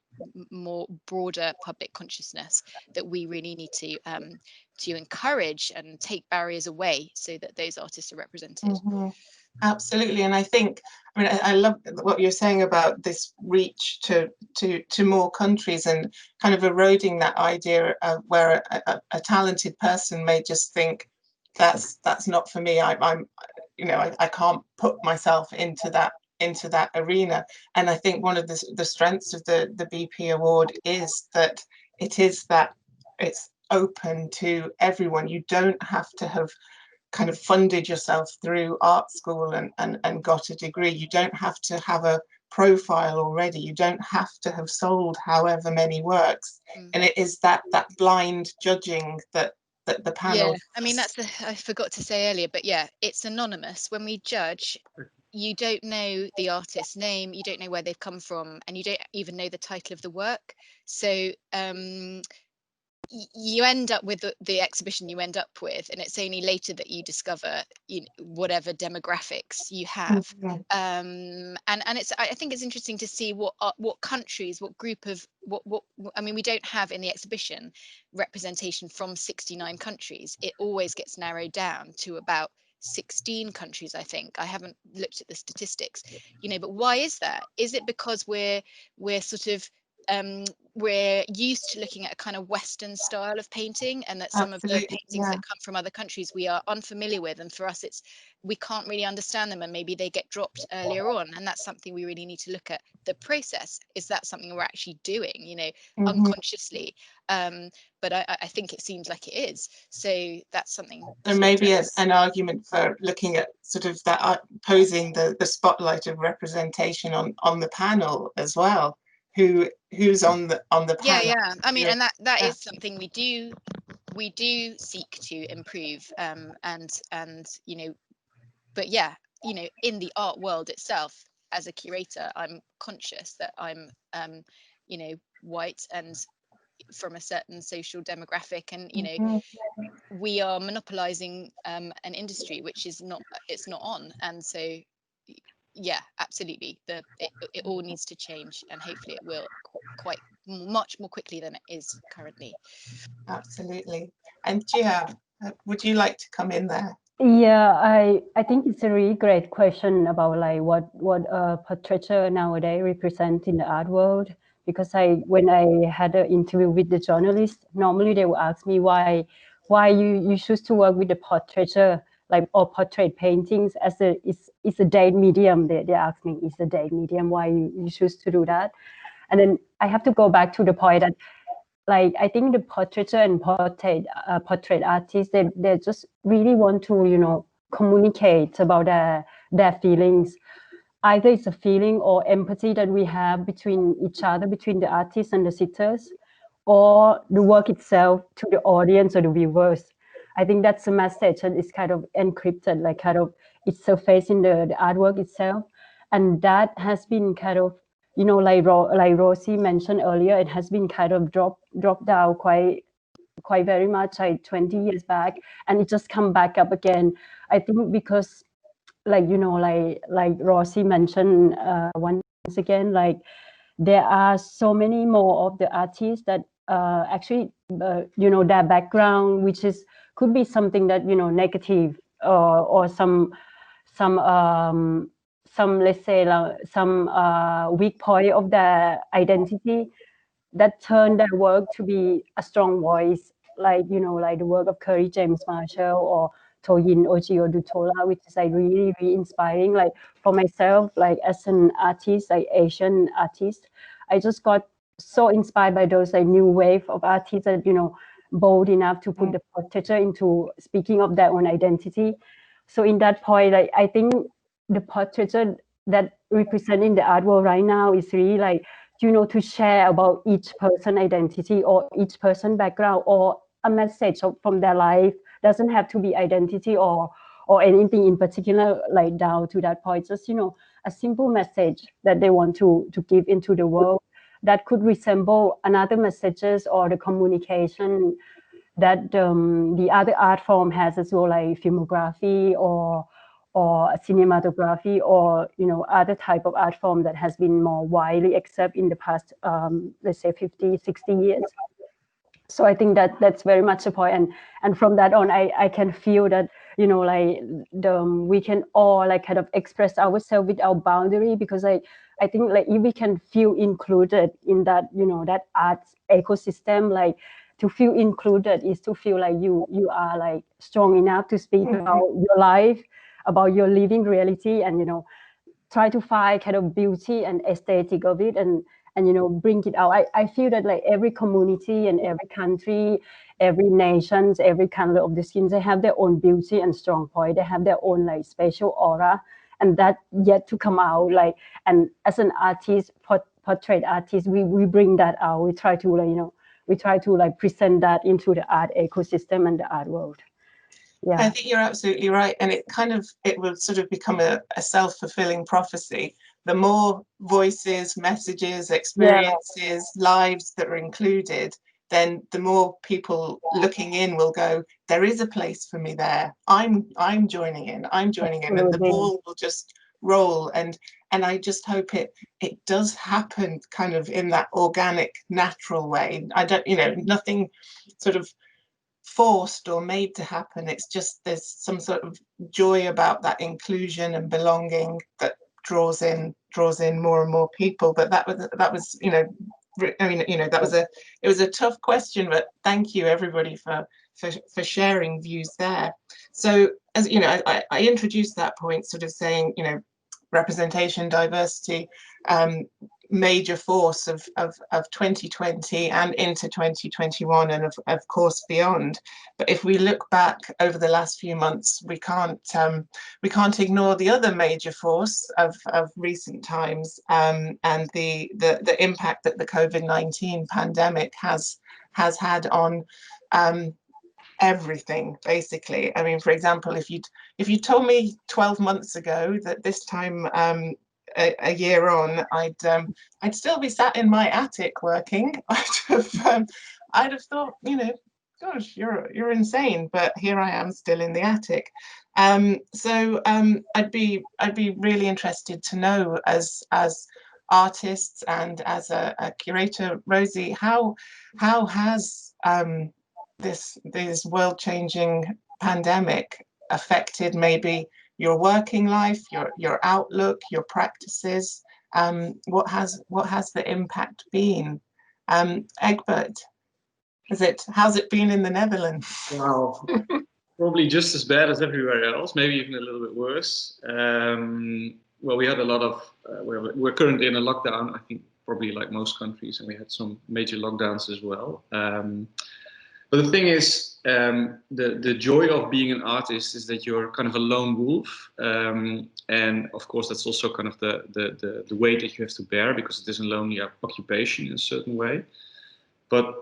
more broader public consciousness, that we really need to encourage and take barriers away so that those artists are represented. Absolutely, and I think, I love what you're saying about this reach to more countries, and kind of eroding that idea of where a talented person may just think that's not for me. I'm I can't put myself into that arena. And I think one of the strengths of the BP Award is that it's open to everyone. You don't have to have kind of funded yourself through art school and got a degree. You don't have to have a profile already. You don't have to have sold however many works. And it is that blind judging that the panel. Yeah, I mean, I forgot to say earlier, but yeah, it's anonymous. When we judge, you don't know the artist's name, you don't know where they've come from, and you don't even know the title of the work. So you end up with the exhibition you end up with, and it's only later that you discover whatever demographics you have. And it's, I think it's interesting to see what countries, what group of what I mean, we don't have in the exhibition representation from 69 countries. It always gets narrowed down to about 16 countries, I think. I haven't looked at the statistics, but why is that? Is it because we're sort of we're used to looking at a kind of Western style of painting, and that some of the paintings that come from other countries we are unfamiliar with, and for us we can't really understand them, and maybe they get dropped earlier on, and that's something we really need to look at. The process, is that something we're actually doing, unconsciously? But I think it seems like it is, so that's something. There may be an argument for looking at sort of that, posing the spotlight of representation on the panel as well. Who's on the panel? Yeah. I mean, and that is something we do seek to improve. But yeah, in the art world itself, as a curator, I'm conscious that I'm, white and from a certain social demographic, and we are monopolizing an industry which is not on, and so. Yeah, absolutely. It all needs to change, and hopefully it will quite much more quickly than it is currently. Absolutely. And Gia, would you like to come in there? Yeah, I think it's a really great question about like what portraiture nowadays represent in the art world. Because when I had an interview with the journalist, normally they will ask me why you choose to work with the portraiture, like, or portrait paintings as it's a dead medium. They ask me, it's a dead medium, why you choose to do that? And then I have to go back to the point that, like, I think the portraiture and portrait artists, they just really want to communicate about their feelings. Either it's a feeling or empathy that we have between each other, between the artists and the sitters, or the work itself to the audience or the viewers. I think that's a message that is kind of encrypted, like kind of it's surfaced in the artwork itself. And that has been kind of, like Rosie mentioned earlier, it has been kind of dropped down quite very much, like 20 years back, and it just come back up again. I think because, like, like Rosie mentioned once again, like there are so many more of the artists that actually, their background, which could be something that, negative, or some let's say some weak point of their identity that turn their work to be a strong voice, like like the work of Curry James Marshall or Toyin Oji-Odutola, which is like really, really inspiring. Like for myself, like as an artist, like Asian artist, I just got so inspired by those like new wave of artists that bold enough to put the portraiture into speaking of their own identity. So in that point, I think the portraiture that representing the art world right now is really like, to share about each person identity or each person background or a message from their life. Doesn't have to be identity or anything in particular, like down to that point. Just, a simple message that they want to give into the world that could resemble another messages or the communication that the other art form has as well, like filmography or cinematography or other type of art form that has been more widely accepted in the past let's say 50, 60 years. So I think that's very much the point, and from that on, I can feel that like we can all like kind of express ourselves without boundary, because I think like if we can feel included in that that art ecosystem, like to feel included is to feel like you are like strong enough to speak about your life, about your living reality, and try to find kind of beauty and aesthetic of it, and bring it out. I feel that like every community and every country, every nations, every color of the skin, they have their own beauty and strong point. They have their own like special aura, and that yet to come out. Like, and as an artist, portrait artist, we bring that out. We try to like present that into the art ecosystem and the art world. Yeah, I think you're absolutely right, and it will sort of become a self-fulfilling prophecy. The more voices, messages, experiences, lives that are included, then the more people looking in will go, there is a place for me there. I'm joining in. I'm joining in, and the ball will just roll. And I just hope it does happen kind of in that organic, natural way. I don't, nothing sort of forced or made to happen. It's just there's some sort of joy about that inclusion and belonging that draws in more and more people. But that was it was a tough question, but thank you everybody for sharing views there. So as I introduced that point sort of saying representation, diversity, major force of 2020 and into 2021, and of course beyond. But if we look back over the last few months, we can't ignore the other major force of recent times, and the impact that the COVID-19 pandemic has had on everything, basically. I mean, for example, if you told me 12 months ago that this time a year on, I'd still be sat in my attic working, I'd have thought, gosh, you're insane. But here I am, still in the attic. So I'd be really interested to know, as artists and as a curator, Rosie, how has this world-changing pandemic affected maybe your working life, your outlook, your practices? What has the impact been? Egbert, how's it been in the Netherlands? Wow, probably just as bad as everywhere else, maybe even a little bit worse. Well, we had a lot of, we're currently in a lockdown, I think probably like most countries, and we had some major lockdowns as well. But the thing is, the joy of being an artist is that you're kind of a lone wolf, and of course that's also kind of the weight that you have to bear, because it is a lonely occupation in a certain way. But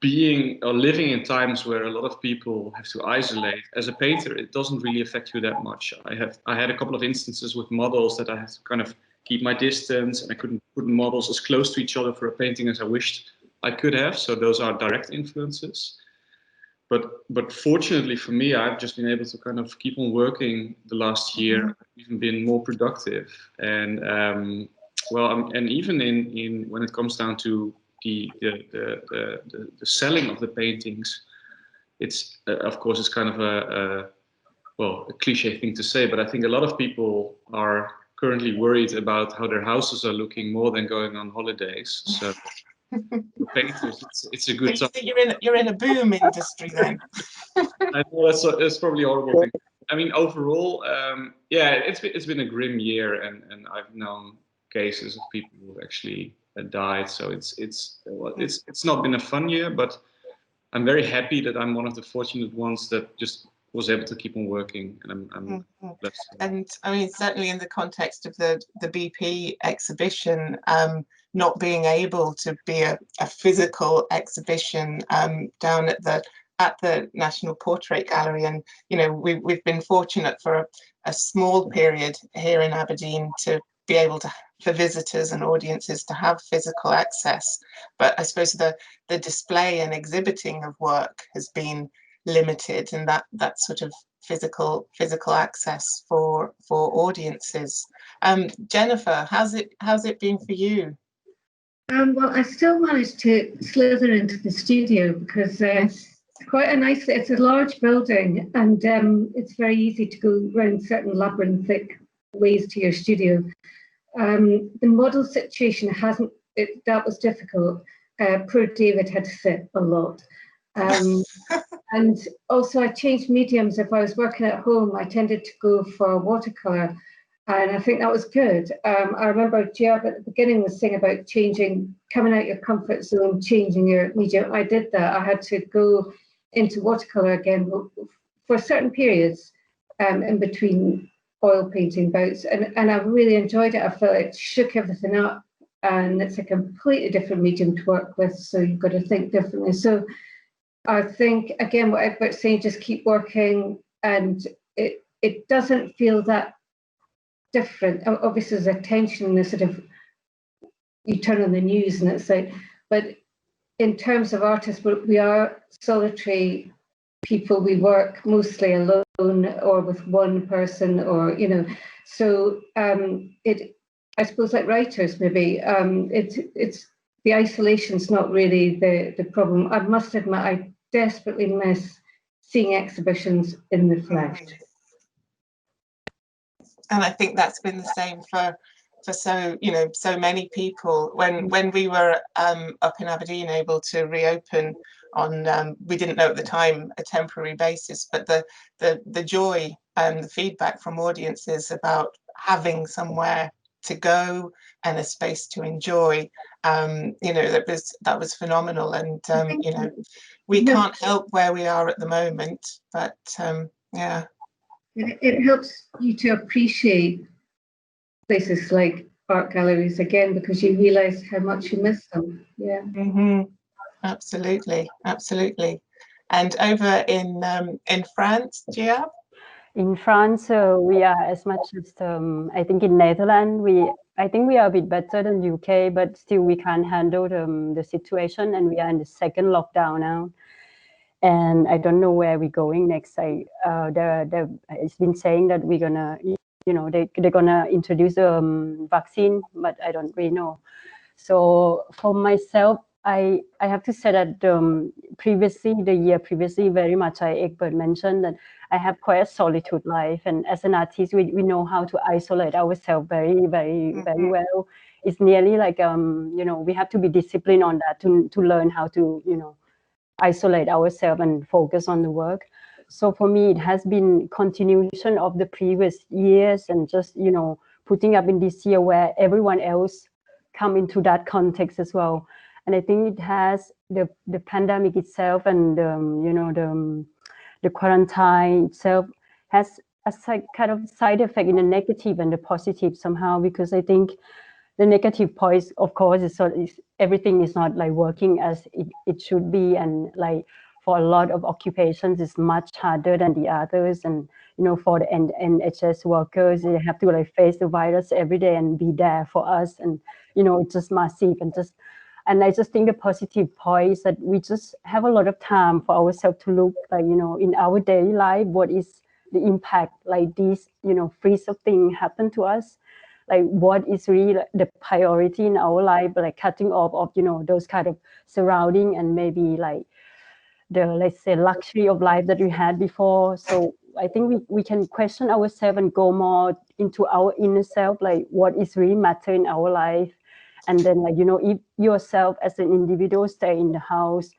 being or living in times where a lot of people have to isolate, as a painter, it doesn't really affect you that much. I had a couple of instances with models that I had to kind of keep my distance, and I couldn't put models as close to each other for a painting as I wished I could have. So those are direct influences. But fortunately for me, I've just been able to kind of keep on working the last year, even been more productive. And and even in when it comes down to the selling of the paintings, it's of course it's kind of a cliche thing to say, but I think a lot of people are currently worried about how their houses are looking more than going on holidays. So painters, it's a good time. You're in a boom industry then. I know that's probably a horrible thing. I mean, overall, it's been a grim year, and I've known cases of people who actually died. So it's not been a fun year, but I'm very happy that I'm one of the fortunate ones that just was able to keep on working, and I'm blessed. And I mean, certainly in the context of the BP exhibition, not being able to be a physical exhibition down at the National Portrait Gallery, and we've been fortunate for a small period here in Aberdeen to be able to, for visitors and audiences, to have physical access. But I suppose the display and exhibiting of work has been limited, and that sort of physical access for audiences. Jennifer, how's it been for you? Well, I still managed to slither into the studio because it's quite a nice, it's a large building, and it's very easy to go around certain labyrinthic ways to your studio. The model situation that was difficult. Poor David had to sit a lot. And also I changed mediums. If I was working at home, I tended to go for watercolour, and I think that was good. I remember Giab at the beginning was saying about coming out your comfort zone, changing your medium. I did that. I had to go into watercolour again for certain periods in between oil painting bouts, and I really enjoyed it. I felt it shook everything up, and it's a completely different medium to work with, so you've got to think differently. So I think, again, what Egbert's saying, just keep working, and it doesn't feel that different. Obviously, there's a tension in the sort of, you turn on the news and it's like, but in terms of artists, we are solitary people. We work mostly alone or with one person, or so I suppose, like writers, maybe it's the isolation's not really the problem. I must admit, I desperately miss seeing exhibitions in the flesh. And I think that's been the same for so many people. When we were up in Aberdeen, able to reopen on we didn't know at the time, a temporary basis, but the joy and the feedback from audiences about having somewhere to go and a space to enjoy, that was phenomenal. And we can't help where we are at the moment, but yeah. It helps you to appreciate places like art galleries again, because you realise how much you miss them. Yeah. Mm-hmm. Absolutely. And over in France, Giab? In France, we are as much as I think in Netherlands, I think we are a bit better than UK, but still we can't handle the situation, and we are in the second lockdown now. And I don't know where we're going next. It's been saying that we're gonna, they're gonna introduce vaccine, but I don't really know. So for myself, I have to say that the year previously, very much Egbert mentioned that I have quite a solitude life, and as an artist, we know how to isolate ourselves very, very, very well. It's nearly like we have to be disciplined on that to learn how to isolate ourselves and focus on the work. So for me, it has been continuation of the previous years, and just putting up in this year where everyone else come into that context as well. And I think it has the pandemic itself, and the quarantine itself has a kind of side effect in the negative and the positive somehow, because I think the negative point, of course, is everything is not like working as it should be, and like for a lot of occupations, it's much harder than the others. And for the NHS workers, they have to like face the virus every day and be there for us, and it's just massive. And I just think the positive point is that we just have a lot of time for ourselves to look like in our daily life, what is the impact like these freeze of things happen to us. Like what is really the priority in our life, like cutting off of those kind of surrounding, and maybe like the, let's say, luxury of life that we had before. So I think we can question ourselves and go more into our inner self, like what is really matter in our life. And then if yourself as an individual stay in the house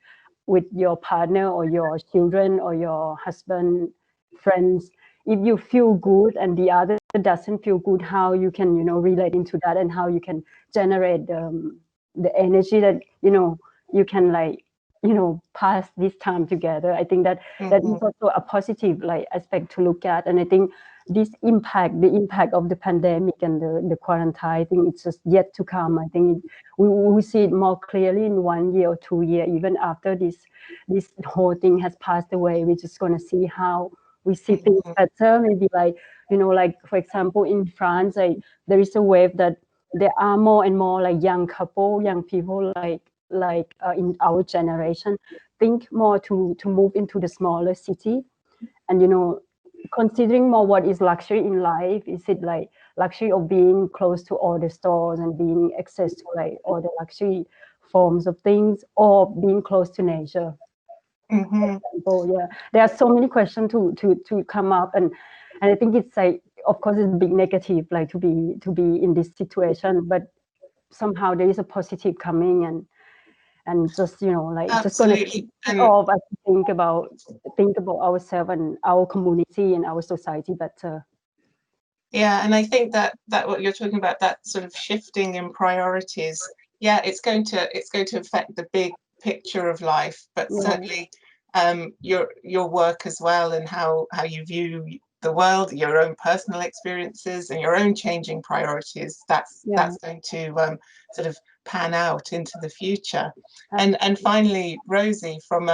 with your partner or your children or your husband, friends, if you feel good and the other doesn't feel good, how you can relate into that, and how you can generate the energy that you can like you know, pass this time together. I think that that is also a positive like aspect to look at. And I think this impact, the impact of the pandemic and the quarantine, I think it's just yet to come. I think we see it more clearly in 1 year or 2 years, even after this whole thing has passed away. We're just going to see how we see things better. Maybe like, you know, like for example, in France, there is a wave that there are more and more like young people like in our generation think more to move into the smaller city, and you know, considering more what is luxury in life. Is it like luxury of being close to all the stores and being access to like all the luxury forms of things, or being close to nature? Yeah, there are so many questions to come up, and I think it's like, of course, it's a big negative like to be in this situation, but somehow there is a positive coming, and just, you know, like just going to kick off as we think about ourselves and our community and our society better. Yeah, and I think that what you're talking about, that sort of shifting in priorities, yeah, it's going to affect the big picture of life, but certainly your work as well, and how you view the world, your own personal experiences and your own changing priorities, that's going to sort of pan out into the future. And finally, Rosie, from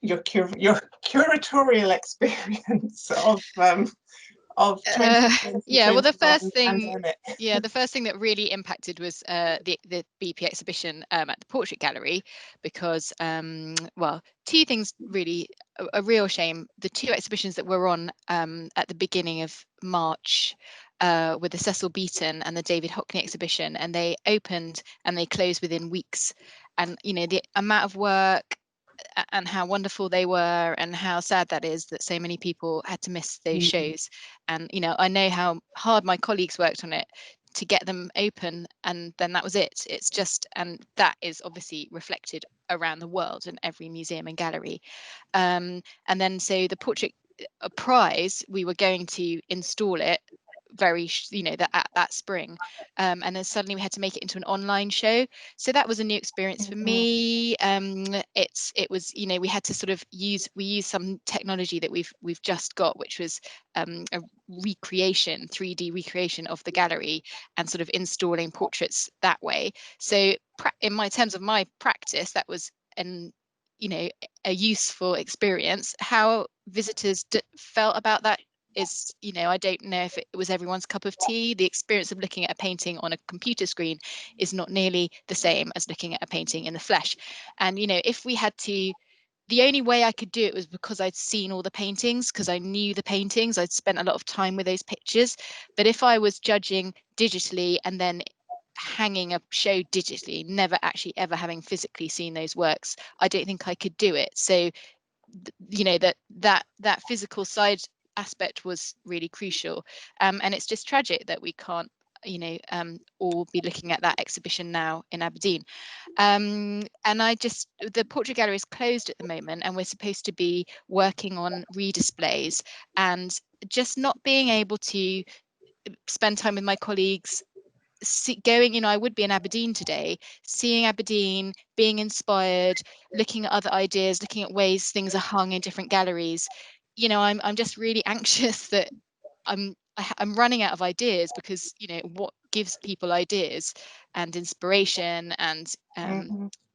your curatorial experience of yeah, well, the first thing that really impacted was the BP exhibition at the Portrait Gallery, because well, two things really, a real shame. The two exhibitions that were on at the beginning of March with the Cecil Beaton and the David Hockney exhibition, and they opened and they closed within weeks, and you know, the amount of work and how wonderful they were, and how sad that is that so many people had to miss those shows. And you know, I know how hard my colleagues worked on it to get them open, and then that was it. It's just, and that is obviously reflected around the world in every museum and gallery. And then so the Portrait Prize, we were going to install it very, you know, that spring, and then suddenly we had to make it into an online show, so that was a new experience for me. It was, you know, we had to sort of use some technology that we've just got, which was a recreation, 3D recreation of the gallery, and sort of installing portraits that way. So in my terms of my practice, that was you know, a useful experience. How visitors felt about that is, you know, I don't know if it was everyone's cup of tea. The experience of looking at a painting on a computer screen is not nearly the same as looking at a painting in the flesh. And, you know, if we had to, the only way I could do it was because I'd seen all the paintings, because I knew the paintings, I'd spent a lot of time with those pictures. But if I was judging digitally and then hanging a show digitally, never actually ever having physically seen those works, I don't think I could do it. So, you know, that physical side aspect was really crucial, and it's just tragic that we can't, you know, all be looking at that exhibition now in Aberdeen. And the Portrait Gallery is closed at the moment, and we're supposed to be working on redisplays, and just not being able to spend time with my colleagues, going, you know, I would be in Aberdeen today, seeing Aberdeen, being inspired, looking at other ideas, looking at ways things are hung in different galleries. You know, I'm just really anxious that I'm running out of ideas, because, you know, what gives people ideas and inspiration and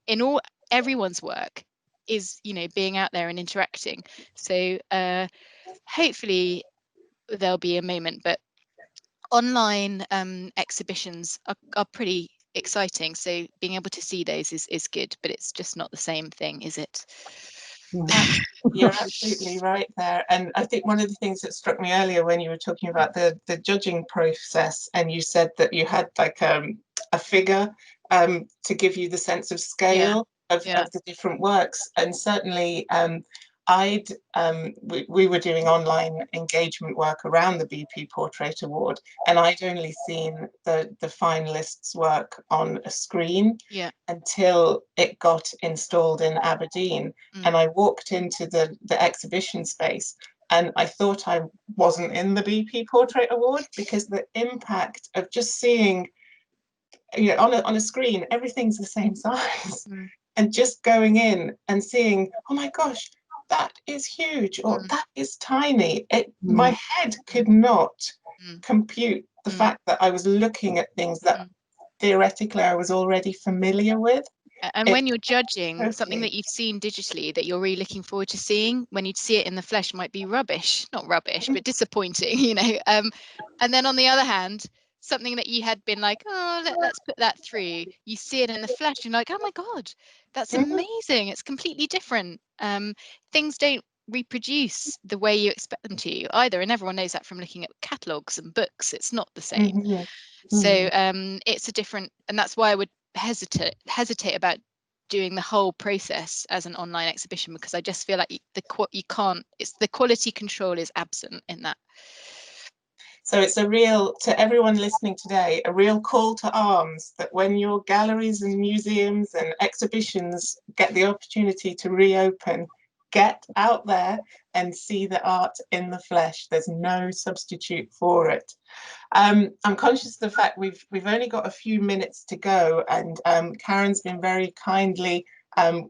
in all everyone's work is, you know, being out there and interacting. So hopefully there'll be a moment, but online exhibitions are pretty exciting, so being able to see those is good, but it's just not the same thing, is it? You're absolutely right there. And I think one of the things that struck me earlier when you were talking about the judging process, and you said that you had like a figure to give you the sense of scale of the different works. And certainly we were doing online engagement work around the BP Portrait Award, and I'd only seen the finalists' work on a screen until it got installed in Aberdeen. And I walked into the exhibition space, and I thought I wasn't in the BP Portrait Award, because the impact of just seeing, you know, on a screen, everything's the same size. and just going in and seeing, oh my gosh, that is huge, or that is tiny. My head could not compute the fact that I was looking at things that theoretically I was already familiar with. And when you're judging something that you've seen digitally that you're really looking forward to seeing, when you'd see it in the flesh might be rubbish, not rubbish, but disappointing, you know. And then on the other hand, something that you had been like, oh, let's put that through. You see it in the flesh, and you're like, oh my God, that's amazing. It's completely different. Things don't reproduce the way you expect them to either. And everyone knows that from looking at catalogues and books. It's not the same. So it's a different, and that's why I would hesitate about doing the whole process as an online exhibition, because I just feel like you can't, it's the quality control is absent in that. So it's a real, to everyone listening today, a real call to arms that when your galleries and museums and exhibitions get the opportunity to reopen, get out there and see the art in the flesh. There's no substitute for it. I'm conscious of the fact we've only got a few minutes to go, and Karen's been very kindly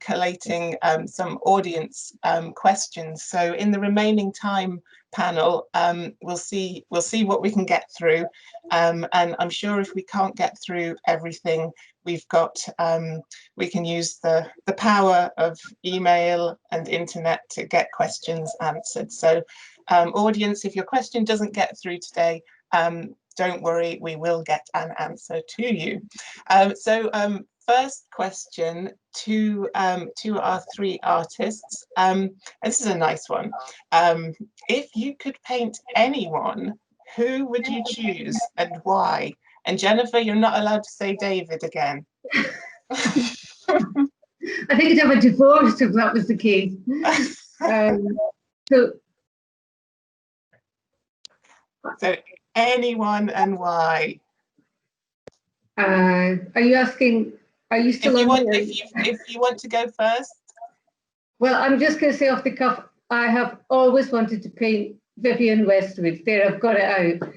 collating some audience questions. So in the remaining time panel, we'll see what we can get through, and I'm sure if we can't get through everything, we've got we can use the power of email and internet to get questions answered. So audience, if your question doesn't get through today, don't worry, we will get an answer to you. First question to our three artists. This is a nice one. If you could paint anyone, who would you choose and why? And Jennifer, you're not allowed to say David again. I think I'd have a divorce if that was the case. So anyone and why? Are you asking? Are you still on? If you want to go first. Well, I'm just going to say off the cuff, I have always wanted to paint Vivienne Westwood. There, I've got it out.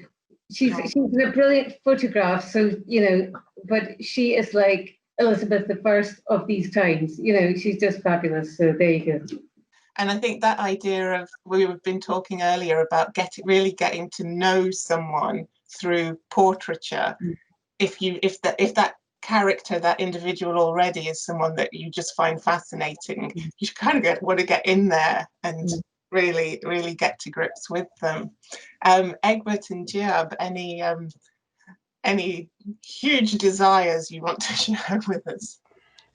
She's a brilliant photograph, so you know, but she is like Elizabeth I of these times. You know, she's just fabulous. So there you go. And I think that idea of, we've been talking earlier about really getting to know someone through portraiture. If that character, that individual already is someone that you just find fascinating, you kind of want to get in there and really get to grips with them. Egbert and Giab, any huge desires you want to share with us?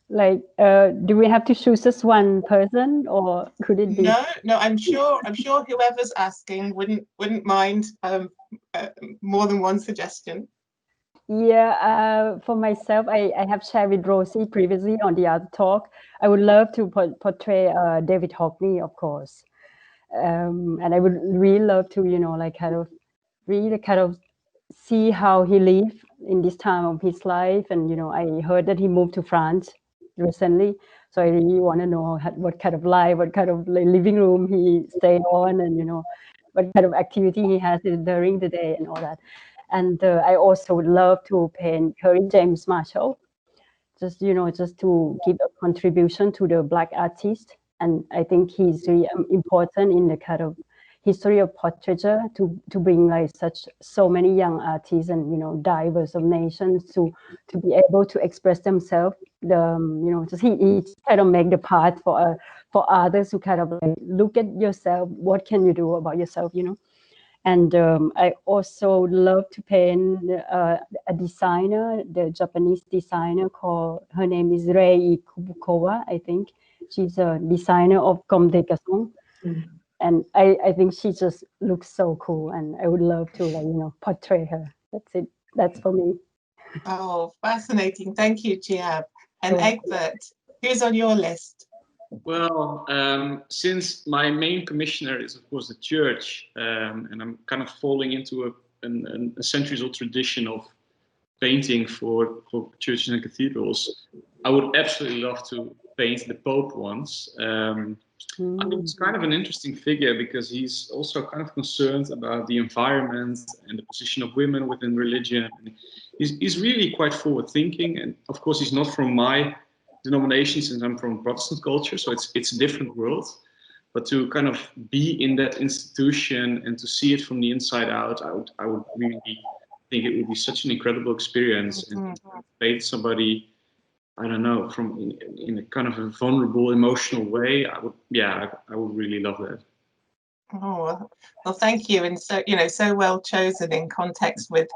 Like, do we have to choose just one person, or could it be? No. I'm sure whoever's asking wouldn't mind more than one suggestion. Yeah, for myself, I have shared with Rosie previously on the other talk. I would love to portray David Hockney, of course, and I would really love to, you know, like really see how he lived in this time of his life. And you know, I heard that he moved to France recently, so I really want to know what kind of life, what kind of living room he stayed on, and you know, what kind of activity he has during the day and all that. And I also would love to paint Kerry James Marshall, just to give a contribution to the Black artist. And I think he's really important in the kind of history of portraiture to bring like so many young artists and, you know, diverse of nations to be able to express themselves. You know, just he kind of make the path for others to kind of like look at yourself. What can you do about yourself? You know. And I also love to paint a designer, the Japanese designer her name is Rei Kubukova, I think. She's a designer of Comme des Garçons. And I think she just looks so cool, and I would love to, like, you know, portray her. That's it. That's for me. Oh, fascinating. Thank you, Giab. And Egbert, who's on your list? Well, since my main commissioner is, of course, the church, and I'm kind of falling into a centuries-old tradition of painting for churches and cathedrals, I would absolutely love to paint the Pope once. I think it's kind of an interesting figure because he's also kind of concerned about the environment and the position of women within religion. He's really quite forward-thinking, and of course, he's not from my denomination, since I'm from Protestant culture, so it's a different world. But to kind of be in that institution and to see it from the inside out, I would really think it would be such an incredible experience. And to somebody, I don't know, from in a kind of a vulnerable, emotional way, I would really love that. Oh, well, thank you, and so so well chosen in context with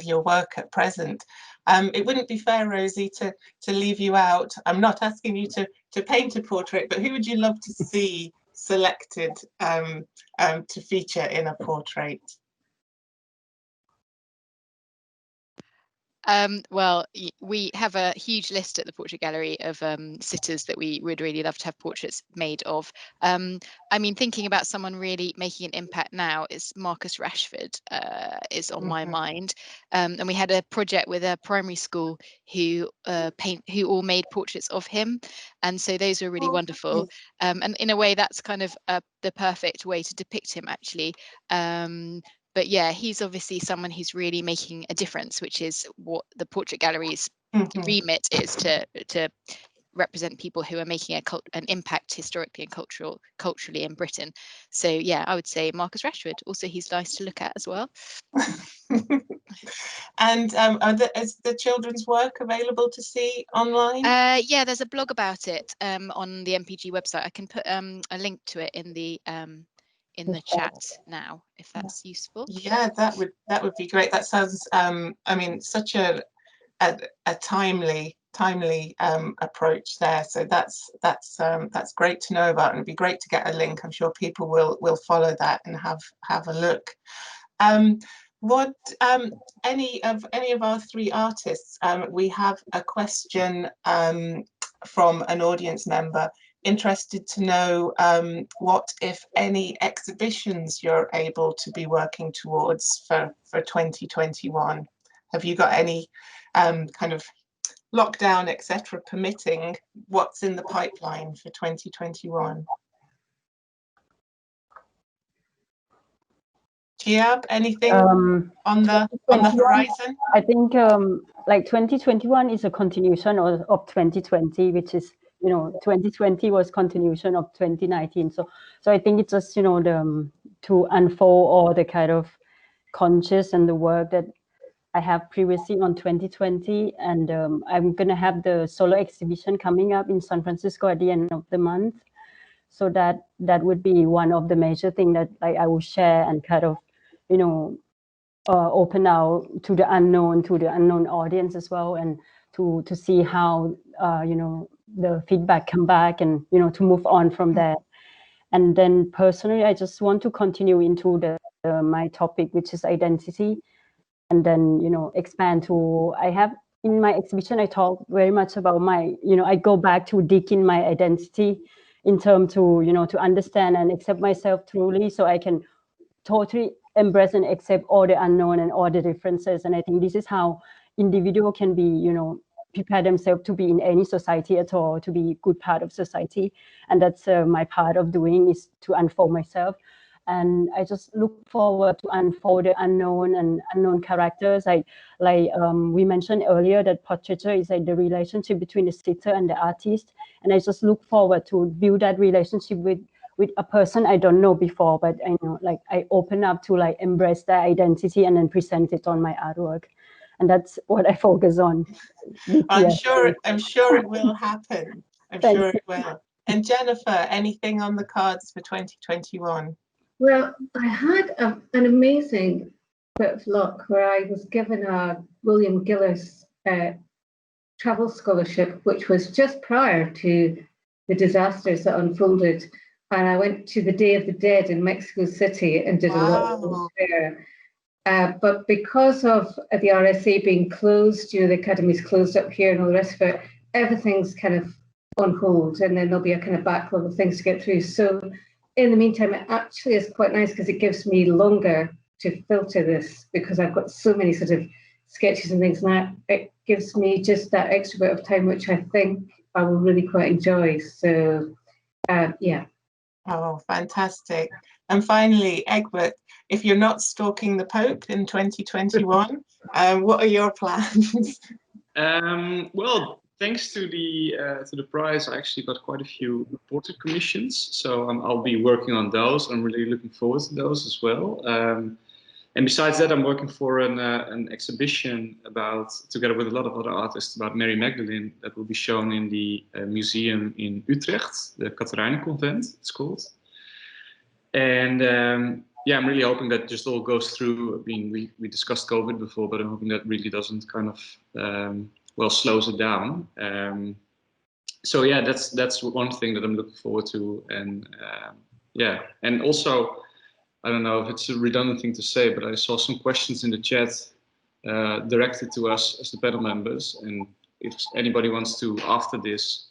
your work at present. It wouldn't be fair, Rosie, to leave you out. I'm not asking you to paint a portrait, but who would you love to see selected to feature in a portrait? Well, we have a huge list at the Portrait Gallery of sitters that we would really love to have portraits made of. I mean, thinking about someone really making an impact now is Marcus Rashford is on my mind. And we had a project with a primary school who all made portraits of him. And so those were really wonderful. And in a way, that's kind of the perfect way to depict him, actually. But yeah, he's obviously someone who's really making a difference, which is what the Portrait Gallery's remit is, to represent people who are making an impact historically and culturally in Britain. So yeah, I would say Marcus Rashford. Also, he's nice to look at as well. And is the children's work available to see online? Yeah, there's a blog about it on the MPG website. I can put a link to it in the chat now, if that's useful. Yeah, that would be great. That sounds I mean, such a timely approach there. So that's great to know about, and it'd be great to get a link. I'm sure people will follow that and have a look. What any of our three artists, we have a question from an audience member interested to know what, if any, exhibitions you're able to be working towards for 2021. Have you got any kind of lockdown, etc., permitting, what's in the pipeline for 2021? Giab, anything on the horizon? I think like 2021 is a continuation of 2020, which is, 2020 was continuation of 2019. So I think it's just, to unfold all the kind of conscious and the work that I have previously on 2020. And I'm going to have the solo exhibition coming up in San Francisco at the end of the month. So that would be one of the major things that I will share and kind of, open out to the unknown audience as well, and to see how, the feedback come back, and, to move on from there. And then personally, I just want to continue into my topic, which is identity, and then, expand to, I have in my exhibition, I talk very much about my, I go back to dig in my identity in terms to, to understand and accept myself truly, so I can totally embrace and accept all the unknown and all the differences. And I think this is how individual can be, prepare themselves to be in any society at all, to be a good part of society. And that's my part of doing, is to unfold myself. And I just look forward to unfold the unknown and unknown characters. Like we mentioned earlier, that portraiture is like the relationship between the sitter and the artist. And I just look forward to build that relationship with a person I don't know before, but I know, like, I open up to like embrace their identity and then present it on my artwork. And that's what I focus on. I'm sure it will happen. I'm sure it will. And Jennifer, anything on the cards for 2021? Well, I had an amazing bit of luck where I was given a William Gillis travel scholarship, which was just prior to the disasters that unfolded. And I went to the Day of the Dead in Mexico City and did a lot of things there. But because of the RSA being closed, the academy's closed up here and all the rest of it, everything's kind of on hold, and then there'll be a kind of backlog of things to get through. So in the meantime, it actually is quite nice because it gives me longer to filter this, because I've got so many sort of sketches and things, and it gives me just that extra bit of time, which I think I will really quite enjoy. So yeah. Oh, fantastic. And finally, Egbert, if you're not stalking the Pope in 2021, what are your plans? Well, thanks to the prize, I actually got quite a few portrait commissions. So I'll be working on those. I'm really looking forward to those as well. And besides that, I'm working for an exhibition together with a lot of other artists, about Mary Magdalene, that will be shown in the museum in Utrecht, the Catharijnen Convent, it's called. And yeah, I'm really hoping that just all goes through. I mean, we discussed COVID before, but I'm hoping that really doesn't kind of, well, slows it down. So yeah, that's one thing that I'm looking forward to. And yeah, and also, I don't know if it's a redundant thing to say, but I saw some questions in the chat directed to us as the panel members. And if anybody wants to, after this,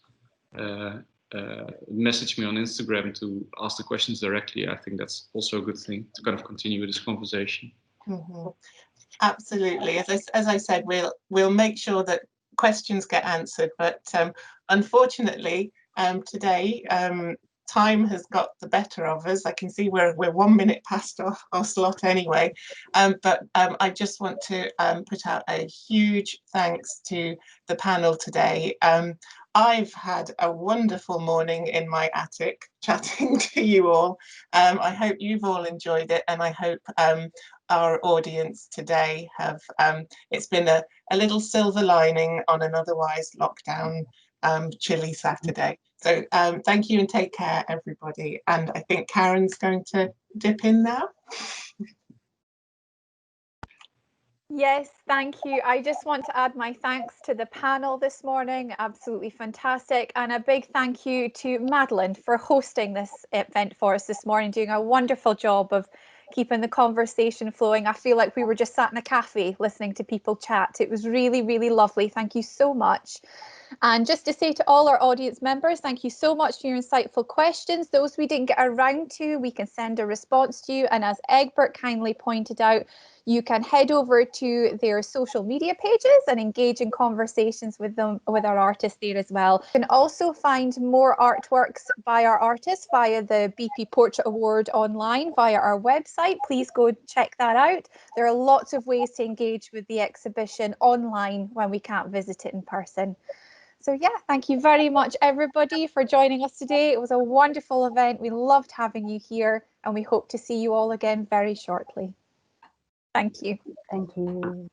message me on Instagram to ask the questions directly, I think that's also a good thing to kind of continue this conversation. Mm-hmm. Absolutely. As I said, we'll make sure that questions get answered, but unfortunately today time has got the better of us. I can see we're 1 minute past our slot anyway, but I just want to put out a huge thanks to the panel today. I've had a wonderful morning in my attic chatting to you all. I hope you've all enjoyed it, and I hope our audience today have, it's been a little silver lining on an otherwise lockdown chilly Saturday. So thank you and take care, everybody. And I think Karen's going to dip in now. Yes, thank you. I just want to add my thanks to the panel this morning. Absolutely fantastic. And a big thank you to Madeline for hosting this event for us this morning, doing a wonderful job of keeping the conversation flowing. I feel like we were just sat in a cafe listening to people chat. It was really, really lovely. Thank you so much. And just to say to all our audience members, thank you so much for your insightful questions. Those we didn't get around to, we can send a response to you. And as Egbert kindly pointed out, you can head over to their social media pages and engage in conversations with them, with our artists there as well. You can also find more artworks by our artists via the BP Portrait Award online via our website. Please go check that out. There are lots of ways to engage with the exhibition online when we can't visit it in person. So yeah, thank you very much, everybody, for joining us today. It was a wonderful event. We loved having you here, and we hope to see you all again very shortly. Thank you. Thank you.